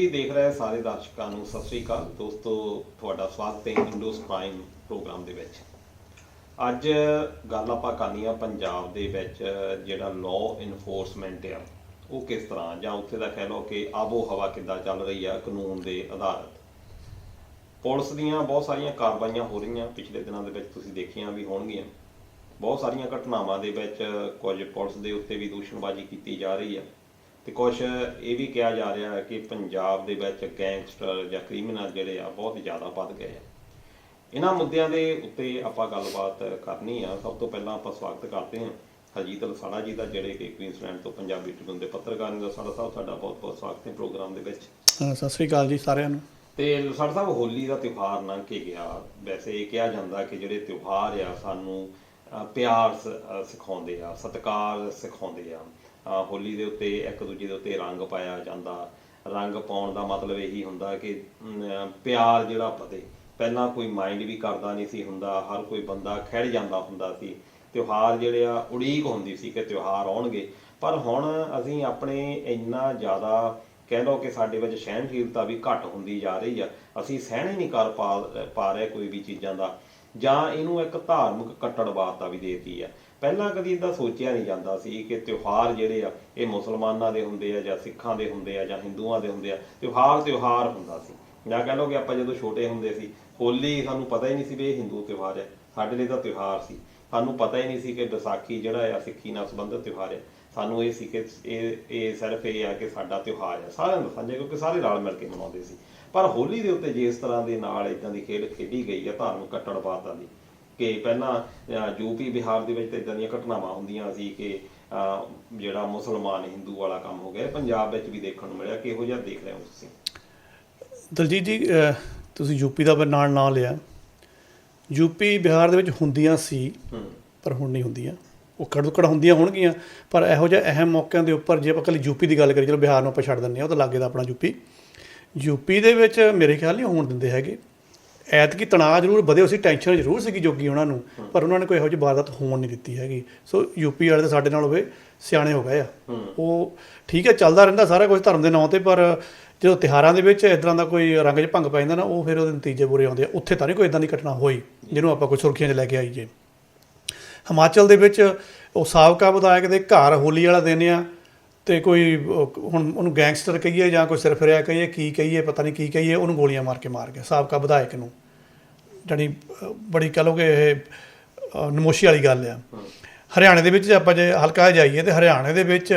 ਤੁਸੀਂ ਦੇਖ ਰਹੇ ਸਾਰੇ ਦਰਸ਼ਕਾਂ ਨੂੰ ਸਤਿ ਸ੍ਰੀ ਅਕਾਲ ਦੋਸਤੋ, ਤੁਹਾਡਾ ਸਵਾਗਤ ਹੈ ਇੰਡੋਸ ਪ੍ਰਾਈਮ ਪ੍ਰੋਗਰਾਮ ਦੇ ਵਿੱਚ। ਅੱਜ ਗੱਲ ਆਪਾਂ ਕਰਨੀ ਆ ਪੰਜਾਬ ਦੇ ਵਿੱਚ ਜਿਹੜਾ ਲਾਅ ਇਨਫੋਰਸਮੈਂਟ ਆ ਉਹ ਕਿਸ ਤਰ੍ਹਾਂ, ਜਾਂ ਉੱਥੇ ਦਾ ਕਹਿ ਲਓ ਕਿ ਆਬੋ ਹਵਾ ਕਿੱਦਾਂ ਚੱਲ ਰਹੀ ਆ ਕਾਨੂੰਨ ਦੇ ਆਧਾਰਿਤ। ਪੁਲਿਸ ਦੀਆਂ ਬਹੁਤ ਸਾਰੀਆਂ ਕਾਰਵਾਈਆਂ ਹੋ ਰਹੀਆਂ ਪਿਛਲੇ ਦਿਨਾਂ ਦੇ ਵਿੱਚ, ਤੁਸੀਂ ਦੇਖੀਆਂ ਵੀ ਹੋਣਗੀਆਂ। ਬਹੁਤ ਸਾਰੀਆਂ ਘਟਨਾਵਾਂ ਦੇ ਵਿੱਚ ਕੁਝ ਪੁਲਿਸ ਦੇ ਉੱਤੇ ਵੀ ਦੂਸ਼ਣਬਾਜ਼ੀ ਕੀਤੀ ਜਾ ਰਹੀ ਆ, ਤੇ ਕੁਛ ਇਹ ਵੀ ਕਿਹਾ ਜਾ ਰਿਹਾ ਹੈ ਕਿ ਪੰਜਾਬ ਦੇ ਵਿੱਚ ਗੈਂਗਸਟਰ ਜਾਂ ਕ੍ਰਿਮੀਨਲ ਜਿਹੜੇ ਆ ਬਹੁਤ ਜ਼ਿਆਦਾ ਵੱਧ ਗਏ ਆ। ਇਹਨਾਂ ਮੁੱਦਿਆਂ ਦੇ ਉੱਤੇ ਆਪਾਂ ਗੱਲਬਾਤ ਕਰਨੀ ਆ। ਸਭ ਤੋਂ ਪਹਿਲਾਂ ਆਪਾਂ ਸਵਾਗਤ ਕਰਦੇ ਹਾਂ ਹਰਜੀਤ ਲਸਾੜਾ ਜੀ ਦਾ, ਜਿਹੜੇ ਕਿ ਕੁਈਨਸਲੈਂਡ ਤੋਂ ਪੰਜਾਬੀ ਟ੍ਰਿਬਿਊਨ ਦੇ ਪੱਤਰਕਾਰ ਨੇ। ਲਸਾੜਾ ਸਾਹਿਬ, ਤੁਹਾਡਾ ਬਹੁਤ ਬਹੁਤ ਸਵਾਗਤ ਹੈ ਪ੍ਰੋਗਰਾਮ ਦੇ ਵਿੱਚ। ਸਤਿ ਸ੍ਰੀ ਅਕਾਲ ਜੀ ਸਾਰਿਆਂ ਨੂੰ। ਤੇ ਲਸਾੜਾ ਸਾਹਿਬ, ਹੋਲੀ ਦਾ ਤਿਉਹਾਰ ਲੰਘ ਕੇ ਗਿਆ। ਵੈਸੇ ਇਹ ਕਿਹਾ ਜਾਂਦਾ ਕਿ ਜਿਹੜੇ ਤਿਉਹਾਰ ਆ ਸਾਨੂੰ ਪਿਆਰ ਸਿਖਾਉਂਦੇ ਆ, ਸਤਿਕਾਰ ਸਿਖਾਉਂਦੇ ਆ। ਹੋਲੀ ਦੇ ਉੱਤੇ ਇੱਕ ਦੂਜੇ ਦੇ ਉੱਤੇ ਰੰਗ ਪਾਇਆ ਜਾਂਦਾ। ਰੰਗ ਪਾਉਣ ਦਾ ਮਤਲਬ ਇਹੀ ਹੁੰਦਾ ਕਿ ਪਿਆਰ ਜਿਹੜਾ ਵਧੇ। ਪਹਿਲਾਂ ਕੋਈ ਮਾਈਂਡ ਵੀ ਕਰਦਾ ਨਹੀਂ ਸੀ ਹੁੰਦਾ, ਹਰ ਕੋਈ ਬੰਦਾ ਖਿੜ ਜਾਂਦਾ ਹੁੰਦਾ ਸੀ। ਤਿਉਹਾਰ ਜਿਹੜੇ ਆ ਉਡੀਕ ਹੁੰਦੀ ਸੀ ਕਿ ਤਿਉਹਾਰ ਆਉਣਗੇ। ਪਰ ਹੁਣ ਅਸੀਂ ਆਪਣੇ ਇੰਨਾ ਜ਼ਿਆਦਾ ਕਹਿ ਲਓ ਕਿ ਸਾਡੇ ਵਿੱਚ ਸਹਿਣਸ਼ੀਲਤਾ ਵੀ ਘੱਟ ਹੁੰਦੀ ਜਾ ਰਹੀ ਆ। ਅਸੀਂ ਸਹਿਣ ਹੀ ਨਹੀਂ ਕਰ ਪਾ ਰਹੇ ਕੋਈ ਵੀ ਚੀਜ਼ਾਂ ਦਾ, ਜਾਂ ਇਹਨੂੰ ਇੱਕ ਧਾਰਮਿਕ ਕੱਟੜਵਾਦਤਾ ਵੀ ਦੇਤੀ ਆ। ਪਹਿਲਾਂ ਕਦੀ ਇੱਦਾਂ ਸੋਚਿਆ ਨਹੀਂ ਜਾਂਦਾ ਸੀ ਕਿ ਤਿਉਹਾਰ ਜਿਹੜੇ ਆ ਇਹ ਮੁਸਲਮਾਨਾਂ ਦੇ ਹੁੰਦੇ ਆ ਜਾਂ ਸਿੱਖਾਂ ਦੇ ਹੁੰਦੇ ਆ ਜਾਂ ਹਿੰਦੂਆਂ ਦੇ ਹੁੰਦੇ ਆ। ਤਿਉਹਾਰ ਹੁੰਦਾ ਸੀ। ਜਾਂ ਕਹਿ ਲਓ ਕਿ ਆਪਾਂ ਜਦੋਂ ਛੋਟੇ ਹੁੰਦੇ ਸੀ, ਹੋਲੀ ਸਾਨੂੰ ਪਤਾ ਹੀ ਨਹੀਂ ਸੀ ਵੀ ਇਹ ਹਿੰਦੂ ਤਿਉਹਾਰ ਹੈ, ਸਾਡੇ ਲਈ ਤਾਂ ਤਿਉਹਾਰ ਸੀ। ਸਾਨੂੰ ਪਤਾ ਹੀ ਨਹੀਂ ਸੀ ਕਿ ਵਿਸਾਖੀ ਜਿਹੜਾ ਆ ਸਿੱਖੀ ਨਾਲ ਸੰਬੰਧਿਤ ਤਿਉਹਾਰ ਹੈ। ਸਾਨੂੰ ਇਹ ਸੀ ਕਿ ਇਹ ਸਿਰਫ ਇਹ ਆ ਕਿ ਸਾਡਾ ਤਿਉਹਾਰ ਹੈ, ਸਾਰਿਆਂ ਦਾ ਸਾਂਝਾ, ਕਿਉਂਕਿ ਸਾਰੇ ਰਲ ਮਿਲ ਕੇ ਮਨਾਉਂਦੇ ਸੀ। ਪਰ ਹੋਲੀ ਦੇ ਉੱਤੇ ਜਿਸ ਤਰ੍ਹਾਂ ਦੇ ਨਾਲ ਇੱਦਾਂ ਦੀ ਖੇਡ ਖੇਡੀ ਗਈ ਆ ਧਾਰਮਿਕ ਕੱਟੜਵਾਦਤਾ ਦੀ, ਕਿ ਪਹਿਲਾਂ ਯੂਪੀ ਬਿਹਾਰ ਦੇ ਵਿੱਚ ਤਾਂ ਇੱਦਾਂ ਦੀਆਂ ਘਟਨਾਵਾਂ ਹੁੰਦੀਆਂ ਸੀ ਕਿ ਜਿਹੜਾ ਮੁਸਲਮਾਨ ਹਿੰਦੂ ਵਾਲਾ ਕੰਮ ਹੋ ਗਿਆ। ਪੰਜਾਬ ਵਿੱਚ ਵੀ ਦੇਖਣ ਨੂੰ ਮਿਲਿਆ। ਕਿਹੋ ਜਿਹਾ ਦੇਖ ਰਹੇ ਹੋ ਤੁਸੀਂ? ਦਲਜੀਤ ਜੀ, ਤੁਸੀਂ ਯੂਪੀ ਦਾ ਨਾਲ ਨਾਂ ਲਿਆ। ਯੂਪੀ ਬਿਹਾਰ ਦੇ ਵਿੱਚ ਹੁੰਦੀਆਂ ਸੀ, ਪਰ ਹੁਣ ਨਹੀਂ ਹੁੰਦੀਆਂ। ਉਹ ਕੜਕੜ ਹੁੰਦੀਆਂ ਹੋਣਗੀਆਂ, ਪਰ ਇਹੋ ਜਿਹੇ ਅਹਿਮ ਮੌਕਿਆਂ ਦੇ ਉੱਪਰ ਜੇ ਆਪਾਂ ਇਕੱਲੀ ਯੂਪੀ ਦੀ ਗੱਲ ਕਰੀਏ, ਚਲੋ ਬਿਹਾਰ ਨੂੰ ਆਪਾਂ ਛੱਡ ਦਿੰਦੇ ਹਾਂ, ਉਹ ਤਾਂ ਲਾਗੇ ਦਾ ਆਪਣਾ ਯੂਪੀ ਦੇ ਵਿੱਚ ਮੇਰੇ ਖਿਆਲ ਨਹੀਂ ਹੋਣ ਦਿੰਦੇ ਹੈਗੇ। ਐਤਕੀ ਤਣਾਅ ਜ਼ਰੂਰ ਵਧੇ ਸੀ, ਟੈਨਸ਼ਨ ਜ਼ਰੂਰ ਸੀਗੀ ਜੋਗੀ ਉਹਨਾਂ ਨੂੰ, ਪਰ ਉਹਨਾਂ ਨੇ ਕੋਈ ਇਹੋ ਜਿਹੀ ਵਾਰਦਾਤ ਹੋਣ ਨਹੀਂ ਦਿੱਤੀ ਹੈਗੀ। ਸੋ ਯੂਪੀ ਵਾਲੇ ਤਾਂ ਸਾਡੇ ਨਾਲ ਹੋਵੇ ਸਿਆਣੇ ਹੋ ਗਏ ਆ। ਉਹ ਠੀਕ ਹੈ, ਚੱਲਦਾ ਰਹਿੰਦਾ ਸਾਰਾ ਕੁਝ ਧਰਮ ਦੇ ਨਾਂ 'ਤੇ, ਪਰ ਜਦੋਂ ਤਿਉਹਾਰਾਂ ਦੇ ਵਿੱਚ ਇਸ ਤਰ੍ਹਾਂ ਦਾ ਕੋਈ ਰੰਗ 'ਚ ਭੰਗ ਪੈ ਜਾਂਦਾ ਨਾ, ਉਹ ਫਿਰ ਉਹਦੇ ਨਤੀਜੇ ਬੁਰੇ ਆਉਂਦੇ ਆ। ਉੱਥੇ ਤਾਂ ਨਹੀਂ ਕੋਈ ਇੱਦਾਂ ਦੀ ਘਟਨਾ ਹੋਈ ਜਿਹਨੂੰ ਆਪਾਂ ਕੋਈ ਸੁਰਖੀਆਂ 'ਚ ਲੈ ਕੇ ਆਈਏ। ਹਿਮਾਚਲ ਦੇ ਵਿੱਚ ਉਹ ਸਾਬਕਾ ਵਿਧਾਇਕ ਦੇ ਘਰ ਹੋਲੀ ਵਾਲਾ ਦਿਨ ਆ, ਅਤੇ ਕੋਈ ਹੁਣ ਉਹਨੂੰ ਗੈਂਗਸਟਰ ਕਹੀਏ ਜਾਂ ਕੋਈ ਸਿਰਫਿਰਿਆ ਕਹੀਏ, ਕੀ ਕਹੀਏ ਪਤਾ ਨਹੀਂ ਕੀ ਕਹੀਏ, ਉਹਨੂੰ ਗੋਲੀਆਂ ਮਾਰ ਕੇ ਮਾਰ ਗਿਆ ਸਾਬਕਾ ਵਿਧਾਇਕ ਨੂੰ। ਜਾਣੀ ਬੜੀ ਕਹਿ ਲਓ ਕਿ ਇਹ ਨਮੋਸ਼ੀ ਵਾਲੀ ਗੱਲ ਆ। ਹਰਿਆਣੇ ਦੇ ਵਿੱਚ ਆਪਾਂ ਜੇ ਹਲਕਾ ਜਾਈਏ ਤਾਂ ਹਰਿਆਣੇ ਦੇ ਵਿੱਚ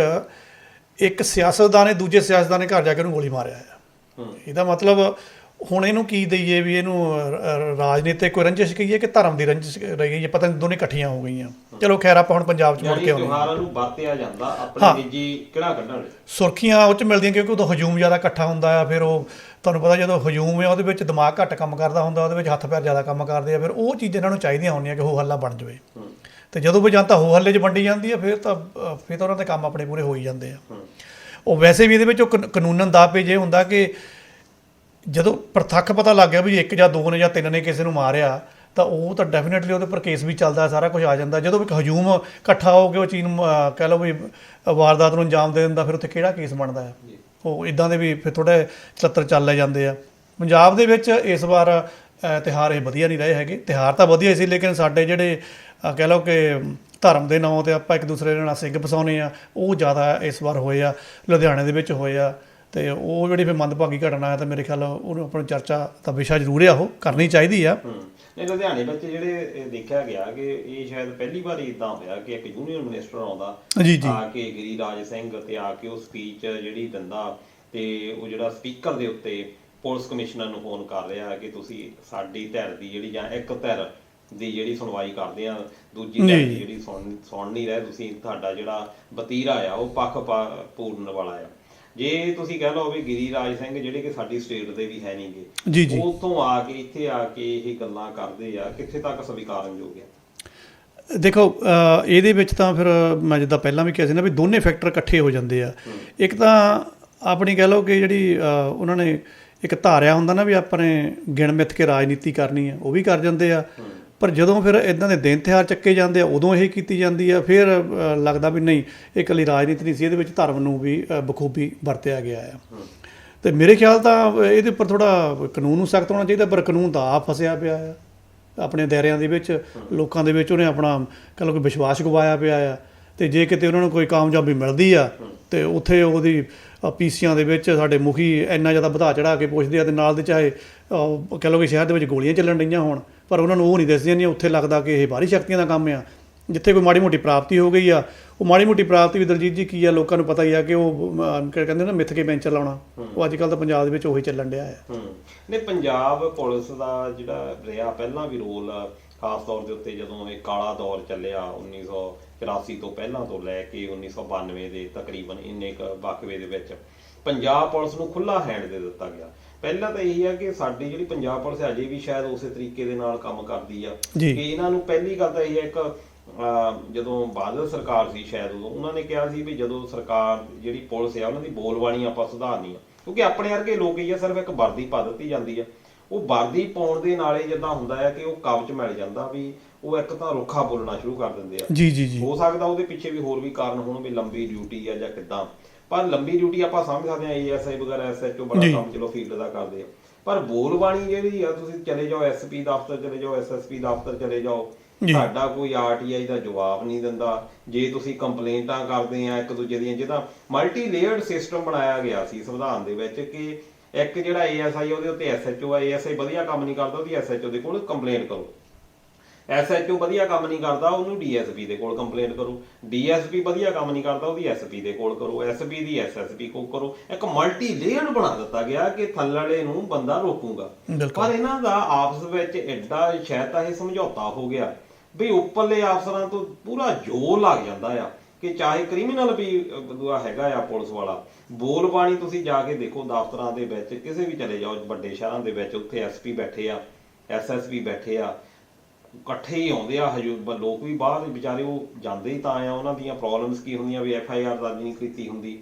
ਇੱਕ ਸਿਆਸਤਦਾਨ ਨੇ ਦੂਜੇ ਸਿਆਸਤਦਾਨ ਦੇ ਘਰ ਜਾ ਕੇ ਉਹਨੂੰ ਗੋਲੀ ਮਾਰਿਆ ਆ। ਇਹਦਾ ਮਤਲਬ ਹੁਣ ਇਹਨੂੰ ਕੀ ਦਈਏ ਵੀ ਇਹਨੂੰ ਰਾਜਨੀਤਿਕ ਕੋਈ ਰੰਜਿਸ਼ ਕਹੀਏ ਕਿ ਧਰਮ ਦੀ ਰੰਜਿਸ਼ ਰਹੀ ਗਈ ਹੈ, ਪਤਾ ਨਹੀਂ ਦੋਨੇ ਇਕੱਠੀਆਂ ਹੋ ਗਈਆਂ। ਚਲੋ ਖੈਰ, ਆਪਾਂ ਹੁਣ ਪੰਜਾਬ 'ਚ ਮੁੜ ਕੇ ਆਉਂਦੇ ਤਿਉਹਾਰਾਂ ਨੂੰ ਵਰਤਿਆ ਜਾਂਦਾ ਆਪਣੀ ਨਿੱਜੀ ਕਿਹੜਾ ਕੱਢਣ, ਸੁਰਖੀਆਂ ਉਹ 'ਚ ਮਿਲਦੀਆਂ, ਕਿਉਂਕਿ ਉਦੋਂ ਹਜੂਮ ਜ਼ਿਆਦਾ ਇਕੱਠਾ ਹੁੰਦਾ ਆ। ਫਿਰ ਉਹ ਤੁਹਾਨੂੰ ਪਤਾ ਜਦੋਂ ਹਜੂਮ ਹੈ ਉਹਦੇ ਵਿੱਚ ਦਿਮਾਗ ਘੱਟ ਕੰਮ ਕਰਦਾ ਹੁੰਦਾ, ਉਹਦੇ ਵਿੱਚ ਹੱਥ ਪੈਰ ਜ਼ਿਆਦਾ ਕੰਮ ਕਰਦੇ ਆ। ਫਿਰ ਉਹ ਚੀਜ਼ਾਂ ਇਹਨਾਂ ਨੂੰ ਚਾਹੀਦੀਆਂ ਹੁੰਦੀਆਂ ਕਿ ਹੋ ਹੱਲਾ ਬਣ ਜਾਵੇ। ਅਤੇ ਜਦੋਂ ਵੀ ਜਾਂ ਤਾਂ ਹੋ ਹੱਲੇ 'ਚ ਵੰਡੀ ਜਾਂਦੀ ਆ, ਫਿਰ ਤਾਂ ਉਹਨਾਂ ਦੇ ਕੰਮ ਆਪਣੇ ਪੂਰੇ ਹੋ ਹੀ ਜਾਂਦੇ ਆ। ਉਹ ਵੈਸੇ ਵੀ ਇਹਦੇ ਵਿੱਚ ਉਹ ਕਾਨੂੰਨਨ ਦਾ ਪੇਜ ਇਹ ਹੁੰਦਾ ਕਿ ਜਦੋਂ ਪ੍ਰਤੱਖ ਪਤਾ ਲੱਗ ਗਿਆ ਵੀ 1 ਜਾਂ 2 ਨੇ ਜਾਂ 3 ਨੇ ਕਿਸੇ ਨੂੰ ਮਾਰਿਆ, ਤਾਂ ਉਹ ਤਾਂ ਡੈਫੀਨੇਟਲੀ ਉਹਦੇ ਪਰ ਕੇਸ ਵੀ ਚੱਲਦਾ, ਸਾਰਾ ਕੁਝ ਆ ਜਾਂਦਾ। ਜਦੋਂ ਇੱਕ ਹਜੂਮ ਇਕੱਠਾ ਹੋ ਕੇ ਉਹ ਚੀਜ਼ ਨੂੰ ਕਹਿ ਲਓ ਵੀ ਵਾਰਦਾਤ ਨੂੰ ਅੰਜਾਮ ਦੇ ਦਿੰਦਾ, ਫਿਰ ਉੱਥੇ ਕਿਹੜਾ ਕੇਸ ਬਣਦਾ ਆ। ਉਹ ਇੱਦਾਂ ਦੇ ਵੀ ਫਿਰ ਥੋੜ੍ਹੇ ਚਲੱਤਰ ਚੱਲ ਜਾਂਦੇ ਆ। ਪੰਜਾਬ ਦੇ ਵਿੱਚ ਇਸ ਵਾਰ ਤਿਉਹਾਰ ਇਹ ਵਧੀਆ ਨਹੀਂ ਰਹੇ ਹੈਗੇ। ਤਿਉਹਾਰ ਤਾਂ ਵਧੀਆ ਸੀ, ਲੇਕਿਨ ਸਾਡੇ ਜਿਹੜੇ ਕਹਿ ਲਓ ਕਿ ਧਰਮ ਦੇ ਨਾਂ 'ਤੇ ਆਪਾਂ ਇੱਕ ਦੂਸਰੇ ਨਾਲ ਸਿੰਘ ਫਸਾਉਂਦੇ ਆ, ਉਹ ਜ਼ਿਆਦਾ ਇਸ ਵਾਰ ਹੋਏ ਆ। ਲੁਧਿਆਣੇ ਦੇ ਵਿੱਚ ਹੋਏ ਆ, ਅਤੇ ਉਹ ਜਿਹੜੀ ਫਿਰ ਮੰਦਭਾਗੀ ਘਟਨਾ ਹੈ, ਤਾਂ ਮੇਰੇ ਖਿਆਲ ਉਹਨੂੰ ਆਪਣੀ ਚਰਚਾ ਦਾ ਵਿਸ਼ਾ ਜ਼ਰੂਰ ਆ, ਉਹ ਕਰਨੀ ਚਾਹੀਦੀ ਆ। ਨਹੀਂ, ਲੁਧਿਆਣੇ ਵਿੱਚ ਜਿਹੜੇ ਦੇਖਿਆ ਗਿਆ ਕਿ ਇਹ ਸ਼ਾਇਦ ਪਹਿਲੀ ਵਾਰੀ ਇੱਦਾਂ ਹੋਇਆ ਕਿ ਇੱਕ ਯੂਨੀਅਨ ਮਿਨਿਸਟਰ ਆਉਂਦਾ ਆ ਕੇ ਗਿਰੀਰਾਜ ਸਿੰਘ, ਤੇ ਆ ਕੇ ਉਹ ਸਪੀਚ ਜਿਹੜੀ ਦਿੰਦਾ, ਤੇ ਉਹ ਜਿਹੜਾ ਸਪੀਕਰ ਦੇ ਉੱਤੇ ਪੁਲਿਸ ਕਮਿਸ਼ਨਰ ਨੂੰ ਫੋਨ ਕਰ ਰਿਹਾ ਕਿ ਤੁਸੀਂ ਸਾਡੀ ਧਿਰ ਦੀ ਜਿਹੜੀ, ਜਾਂ ਇੱਕ ਧਿਰ ਦੀ ਜਿਹੜੀ ਸੁਣਵਾਈ ਕਰਦੇ ਆ, ਦੂਜੀ ਧਿਰ ਦੀ ਜਿਹੜੀ ਸੁਣ ਨਹੀਂ ਰਹੇ ਤੁਸੀਂ, ਤੁਹਾਡਾ ਜਿਹੜਾ ਵਤੀਰਾ ਆ ਉਹ ਪੱਖਪੂਰਨ ਵਾਲਾ ਆ। ਜੇ ਤੁਸੀਂ ਕਹਿ ਲਓ ਵੀ ਗਿਰੀਰਾਜ ਸਿੰਘ ਜਿਹੜੇ ਕਿ ਸਾਡੀ ਸਟੇਟ ਦੇ ਵੀ ਹੈ ਨਹੀਂਗੇ, ਉੱਥੋਂ ਆ ਕੇ ਇੱਥੇ ਆ ਕੇ ਇਹ ਗੱਲਾਂ ਕਰਦੇ ਆ, ਕਿੱਥੇ ਤੱਕ ਸਵੀਕਾਰਨਯੋਗ ਆ? ਦੇਖੋ, ਇਹਦੇ ਵਿੱਚ ਤਾਂ ਫਿਰ ਮੈਂ ਜਿੱਦਾਂ ਪਹਿਲਾਂ ਵੀ ਕਿਹਾ ਸੀ ਨਾ ਵੀ ਦੋਨੇ ਫੈਕਟਰ ਇਕੱਠੇ ਹੋ ਜਾਂਦੇ ਆ। ਇੱਕ ਤਾਂ ਆਪਣੀ ਕਹਿ ਲਓ ਕਿ ਜਿਹੜੀ ਉਹਨਾਂ ਨੇ ਇੱਕ ਧਾਰਿਆ ਹੁੰਦਾ ਨਾ ਵੀ ਆਪਣੇ ਗਿਣ ਮਿੱਥ ਕੇ ਰਾਜਨੀਤੀ ਕਰਨੀ ਆ, ਉਹ ਵੀ ਕਰ ਜਾਂਦੇ ਆ। ਪਰ ਜਦੋਂ ਫਿਰ ਇੱਦਾਂ ਦੇ ਦਿਨ ਤਿਉਹਾਰ ਚੱਕੇ ਜਾਂਦੇ ਆ, ਉਦੋਂ ਇਹ ਕੀਤੀ ਜਾਂਦੀ ਆ। ਫਿਰ ਲੱਗਦਾ ਵੀ ਨਹੀਂ, ਇਹ ਇਕੱਲੀ ਰਾਜਨੀਤੀ ਨਹੀਂ ਸੀ, ਇਹਦੇ ਵਿੱਚ ਧਰਮ ਨੂੰ ਵੀ ਬਖੂਬੀ ਵਰਤਿਆ ਗਿਆ ਆ। ਤੇ ਮੇਰੇ ਖਿਆਲ ਤਾਂ ਇਹਦੇ ਉੱਪਰ ਥੋੜਾ ਕਾਨੂੰਨ ਨੂੰ ਸਖਤ ਹੋਣਾ ਚਾਹੀਦਾ, ਪਰ ਕਾਨੂੰਨ ਤਾਂ ਆਪ ਫਸਿਆ ਪਿਆ ਆ ਆਪਣੇ ਦਾਇਰਿਆਂ ਦੇ ਵਿੱਚ, ਲੋਕਾਂ ਦੇ ਵਿੱਚ ਉਹਨੇ ਆਪਣਾ ਕਹਿ ਲਓ ਕਿ ਵਿਸ਼ਵਾਸ ਗਵਾਇਆ ਪਿਆ ਆ। ਤੇ ਜੇ ਕਿਤੇ ਉਹਨਾਂ ਨੂੰ ਕੋਈ ਕਾਮਯਾਬੀ ਮਿਲਦੀ ਆ ਤੇ ਉੱਥੇ ਉਹਦੀ ਪੀਸੀਆਂ ਦੇ ਵਿੱਚ ਸਾਡੇ ਮੁਖੀ ਇੰਨਾ ਜ਼ਿਆਦਾ ਵਧਾ ਚੜਾ ਕੇ ਪੁੱਛਦੇ ਆ, ਤੇ ਨਾਲ ਦੇ ਚਾਹੇ ਕਹਿ ਲਓ ਕਿ ਸ਼ਹਿਰ ਦੇ ਵਿੱਚ ਗੋਲੀਆਂ ਚੱਲਣ ਰਹੀਆਂ ਹੋਣ, ਪਰ ਉਹਨਾਂ ਨੂੰ ਉਹ ਨਹੀਂ ਦੱਸਦੀਆਂ ਨਹੀਂ। ਉੱਥੇ ਲੱਗਦਾ ਕਿ ਇਹ ਬਾਹਰੀ ਸ਼ਕਤੀਆਂ ਦਾ ਕੰਮ ਆ। ਜਿੱਥੇ ਕੋਈ ਮਾੜੀ ਮੋਟੀ ਪ੍ਰਾਪਤੀ ਹੋ ਗਈ ਆ, ਉਹ ਮਾੜੀ ਮੋਟੀ ਪ੍ਰਾਪਤੀ ਵੀ ਦਲਜੀਤ ਜੀ ਕੀ ਆ, ਲੋਕਾਂ ਨੂੰ ਪਤਾ ਹੀ ਆ ਕਿ ਉਹ ਕਹਿੰਦੇ ਨਾ ਮਿੱਥ ਕੇ ਪੈਂਚਰ ਲਾਉਣਾ, ਉਹ ਅੱਜ ਕੱਲ੍ਹ ਤਾਂ ਪੰਜਾਬ ਦੇ ਵਿੱਚ ਉਹੀ ਚੱਲਣ ਡਿਆ ਆ। ਨਹੀਂ, ਪੰਜਾਬ ਪੁਲਿਸ ਦਾ ਜਿਹੜਾ ਰਿਹਾ ਪਹਿਲਾਂ ਵੀ ਰੋਲ, ਖਾਸ ਤੌਰ ਦੇ ਉੱਤੇ ਜਦੋਂ ਇਹ ਕਾਲਾ ਦੌਰ ਚੱਲਿਆ 1984 ਤੋਂ ਪਹਿਲਾਂ ਤੋਂ ਲੈ ਕੇ 1992 ਦੇ ਤਕਰੀਬਨ ਇੰਨੇ ਕੁ ਵਕਫੇ ਦੇ ਵਿੱਚ ਪੰਜਾਬ ਪੁਲਿਸ ਨੂੰ ਖੁੱਲਾ ਹੈਂਡ ਦੇ ਦਿੱਤਾ ਗਿਆ। ਪਹਿਲਾਂ ਤਾਂ ਇਹੀ ਆ ਕਿ ਸਾਡੀ ਜਿਹੜੀ ਪੰਜਾਬ ਪੁਲਿਸ ਅਜੇ ਵੀ ਸ਼ਾਇਦ ਉਸੇ ਤਰੀਕੇ ਦੇ ਨਾਲ ਕੰਮ ਕਰਦੀ ਆ ਕਿ ਇਹਨਾਂ ਨੂੰ ਪਹਿਲੀ ਗੱਲ ਤਾਂ ਇਹ ਹੈ, ਇੱਕ ਜਦੋਂ ਬਾਦਲ ਸਰਕਾਰ ਸੀ ਸ਼ਾਇਦ ਉਦੋਂ ਉਹਨਾਂ ਨੇ ਕਿਹਾ ਸੀ ਵੀ ਜਦੋਂ ਸਰਕਾਰ ਜਿਹੜੀ ਪੁਲਿਸ ਆ ਉਹਨਾਂ ਦੀ ਬੋਲਬਾਣੀ ਆਪਾਂ ਸੁਧਾਰਨੀ ਆ, ਕਿਉਂਕਿ ਆਪਣੇ ਵਰਗੇ ਲੋਕ ਹੀ ਆ ਸਿਰਫ ਇੱਕ ਵਰਦੀ ਪਾ ਦਿੱਤੀ ਜਾਂਦੀ ਆ, ਉਹ ਵਰਦੀ ਪਾਉਣ ਦੇ ਨਾਲੇ ਜਿੱਦਾਂ ਹੁੰਦਾ ਹੈ ਕਿ ਉਹ ਕਵਚ ਮਿਲ ਜਾਂਦਾ ਵੀ ਉਹ ਇੱਕ ਤਾਂ ਰੁੱਖਾ ਬੋਲਣਾ ਸ਼ੁਰੂ ਕਰ ਦਿੰਦੇ ਆ। ਜੀ ਹੋ ਸਕਦਾ ਉਹਦੇ ਪਿੱਛੇ ਵੀ ਹੋਰ ਵੀ ਕਾਰਨ ਹੋਣ, ਵੀ ਲੰਬੀ ਡਿਊਟੀ ਆ ਜਾਂ ਕਿੱਦਾਂ, ਪਰ ਲੰਬੀ ਡਿਊਟੀ ਆਪਾਂ ਸਮਝ ਸਕਦੇ ਹਾਂ, ASI ਵਗੈਰਾ SHO ਬੜਾ ਕੰਮ ਚਲੋ ਫੀਲਡ ਦਾ ਕਰਦੇ ਆ, ਪਰ ਬੋਲਬਾਣੀ ਜਿਹੜੀ ਆ ਤੁਸੀਂ ਚਲੇ ਜਾਓ SP ਦਫ਼ਤਰ ਚਲੇ ਜਾਓ, SSP ਦਫ਼ਤਰ ਚਲੇ ਜਾਓ, ਤੁਹਾਡਾ ਕੋਈ RTI ਦਾ ਜਵਾਬ ਨਹੀਂ ਦਿੰਦਾ। ਜੇ ਤੁਸੀਂ ਕੰਪਲੇਂਟਾਂ ਕਰਦੇ ਆ ਇੱਕ ਦੂਜੇ ਦੀਆਂ, ਜਿਹਦਾ ਮਲਟੀ ਲੇਅਰਡ ਸਿਸਟਮ ਬਣਾਇਆ ਗਿਆ ਸੀ ਸੰਵਿਧਾਨ ਦੇ ਵਿੱਚ ਕਿ ਇੱਕ ਜਿਹੜਾ ASI ਉਹਦੇ ਉੱਤੇ SHO ਆ, ASI ਵਧੀਆ ਕੰਮ ਨਹੀਂ ਕਰਦਾ ਉਹਦੀ SHO ਦੇ ਕੋਲ ਕੰਪਲੇਂਟ ਕਰੋ, SHO ਵਧੀਆ ਕੰਮ ਨਹੀਂ ਕਰਦਾ ਉਹਨੂੰ DSP ਦੇ ਕੋਲ ਕੰਪਲੇਂਟ ਕਰੋ, DSP ਵਧੀਆ ਕੰਮ ਨਹੀਂ ਕਰਦਾ ਉਹਦੀ SP ਦੇ ਕੋਲ ਕਰੋ, SP ਦੀ SSP ਕੋਲ ਕਰੋ। ਇੱਕ ਮਲਟੀ ਲੇਅਰਡ ਬਣਾ ਦਿੱਤਾ ਗਿਆ ਕਿ ਥੱਲੜੇ ਨੂੰ ਬੰਦਾ ਰੋਕੂਗਾ। ਪਰ ਇਹਨਾਂ ਦਾ ਆਪਸ ਵਿੱਚ ਐਡਾ ਸ਼ਾਇਦ ਤਾਂ ਇਹ ਸਮਝੌਤਾ ਹੋ ਗਿਆ ਵੀ ਉੱਪਰਲੇ ਅਫਸਰਾਂ ਤੋਂ ਪੂਰਾ ਜ਼ੋਰ ਲੱਗ ਜਾਂਦਾ ਆ ਕਿ ਚਾਹੇ ਕ੍ਰਿਮੀਨਲ ਵੀ ਹੈਗਾ ਆ ਪੁਲਿਸ ਵਾਲਾ, ਬੋਲਬਾਣੀ ਤੁਸੀਂ ਜਾ ਕੇ ਦੇਖੋ ਦਫ਼ਤਰਾਂ ਦੇ ਵਿੱਚ ਕਿਸੇ ਵੀ ਚਲੇ ਜਾਓ ਵੱਡੇ ਸ਼ਹਿਰਾਂ ਦੇ ਵਿੱਚ, ਉੱਥੇ SP ਬੈਠੇ ਆ, SSP ਬੈਠੇ ਆ, ਇਕੱਠੇ ਹੀ ਆਉਂਦੇ ਆ। ਲੋਕ ਵੀ ਬਾਹਰ ਵਿਚਾਰੇ ਉਹ ਜਾਂਦੇ ਹੀ ਤਾਂ ਆ, ਉਹਨਾਂ ਦੀਆਂ ਪ੍ਰੋਬਲਮਸ ਕੀ ਹੁੰਦੀਆਂ ਵੀ FIR ਦਰਜ ਨਹੀਂ ਕੀਤੀ ਹੁੰਦੀ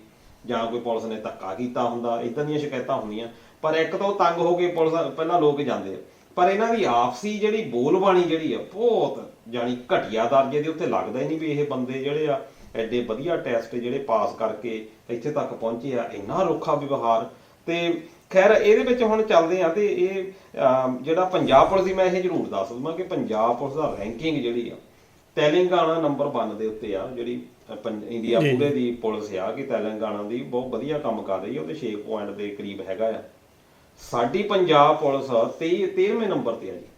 ਜਾਂ ਕੋਈ ਪੁਲਿਸ ਨੇ ਧੱਕਾ ਕੀਤਾ ਹੁੰਦਾ, ਇੱਦਾਂ ਦੀਆਂ ਸ਼ਿਕਾਇਤਾਂ ਹੁੰਦੀਆਂ। ਪਰ ਇੱਕ ਤਾਂ ਉਹ ਤੰਗ ਹੋ ਕੇ ਪੁਲਿਸ ਪਹਿਲਾਂ ਲੋਕ ਜਾਂਦੇ ਆ, ਪਰ ਇਹਨਾਂ ਦੀ ਆਪਸੀ ਜਿਹੜੀ ਬੋਲਬਾਣੀ ਜਿਹੜੀ ਆ ਬਹੁਤ ਜਾਣੀ ਘਟੀਆ ਦਰਜੇ ਦੇ ਉੱਤੇ ਲੱਗਦਾ ਹੀ ਨਹੀਂ ਵੀ ਇਹ ਬੰਦੇ ਜਿਹੜੇ ਆ ਐਡੇ ਵਧੀਆ ਟੈਸਟ ਜਿਹੜੇ ਪਾਸ ਕਰਕੇ ਇੱਥੇ ਤੱਕ ਪਹੁੰਚੇ ਆ, ਇੰਨਾ ਰੁੱਖਾ ਵਿਵਹਾਰ। ਤੇ ਖੈਰ ਇਹਦੇ ਵਿੱਚ ਹੁਣ ਚੱਲਦੇ ਆ ਤੇ ਇਹ ਜਿਹੜਾ ਪੰਜਾਬ ਪੁਲਿਸ ਦੀ ਮੈਂ ਇਹ ਜ਼ਰੂਰ ਦੱਸ ਦਵਾਂ ਕਿ ਪੰਜਾਬ ਪੁਲਿਸ ਦਾ ਰੈਂਕਿੰਗ ਜਿਹੜੀ ਆ ਤੇਲੰਗਾਨਾ ਨੰਬਰ 1 ਦੇ ਉੱਤੇ ਆ, ਜਿਹੜੀ ਇੰਡੀਆ ਪੂਰੇ ਦੀ ਪੁਲਿਸ ਆ ਕਿ ਤੇਲੰਗਾਨਾ ਦੀ ਬਹੁਤ ਵਧੀਆ ਕੰਮ ਕਰ ਰਹੀ ਆ, ਉਹਦੇ 6 ਪੁਆਇੰਟ ਦੇ ਕਰੀਬ ਹੈਗਾ ਆ। ਸਾਡੀ ਪੰਜਾਬ ਪੁਲਿਸ 13ਵੇਂ ਨੰਬਰ ਤੇ ਆ ਜੀ।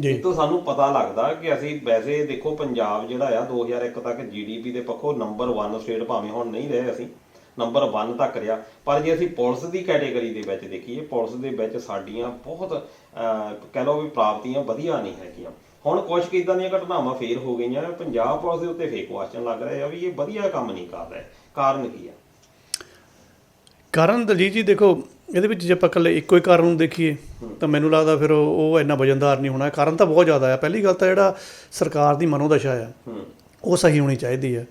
ਇਹ ਤੋਂ ਸਾਨੂੰ ਪਤਾ ਲੱਗਦਾ ਕਿ ਅਸੀਂ ਵੈਸੇ ਦੇਖੋ ਪੰਜਾਬ ਜਿਹੜਾ ਆ 2001 ਤੱਕ GDP ਦੇ ਪੱਖੋਂ ਨੰਬਰ 1 ਸਟੇਟ ਭਾਵੇਂ ਹੁਣ ਨਹੀਂ ਰਹੇ, ਅਸੀਂ ਨੰਬਰ 1 ਤੱਕ ਰਿਹਾ, ਪਰ ਜੇ ਅਸੀਂ ਪੁਲਿਸ ਦੀ ਕੈਟੇਗਰੀ ਦੇ ਵਿੱਚ ਦੇਖੀਏ, ਪੁਲਿਸ ਦੇ ਵਿੱਚ ਸਾਡੀਆਂ ਬਹੁਤ ਕਹਿ ਲਓ ਵੀ ਪ੍ਰਾਪਤੀਆਂ ਵਧੀਆ ਨਹੀਂ ਹੈਗੀਆਂ। ਹੁਣ ਕੁਝ ਕਿੱਦਾਂ ਦੀਆਂ ਘਟਨਾਵਾਂ ਫੇਰ ਹੋ ਗਈਆਂ, ਪੰਜਾਬ ਪੁਲਿਸ ਦੇ ਉੱਤੇ ਫੇਰ ਕੁਐਸਚਨ ਲੱਗ ਰਿਹਾ ਆ ਵੀ ਇਹ ਵਧੀਆ ਕੰਮ ਨਹੀਂ ਕਰ ਰਿਹਾ, ਕਾਰਨ ਕੀ ਆ? ਕਾਰਨ ਦਲਜੀਤ ਜੀ ਦੇਖੋ, ਇਹਦੇ ਵਿੱਚ ਜੇ ਆਪਾਂ ਇਕੱਲੇ ਇੱਕੋ ਹੀ ਕਾਰਨ ਨੂੰ ਦੇਖੀਏ ਤਾਂ ਮੈਨੂੰ ਲੱਗਦਾ ਫਿਰ ਉਹ ਇੰਨਾ ਵਜਨਦਾਰ ਨਹੀਂ ਹੋਣਾ। ਕਾਰਨ ਤਾਂ ਬਹੁਤ ਜ਼ਿਆਦਾ ਆ। ਪਹਿਲੀ ਗੱਲ ਤਾਂ ਜਿਹੜਾ ਸਰਕਾਰ ਦੀ ਮਨੋਦਸ਼ਾ ਆ ਉਹ ਸਹੀ ਹੋਣੀ ਚਾਹੀਦੀ ਹੈ।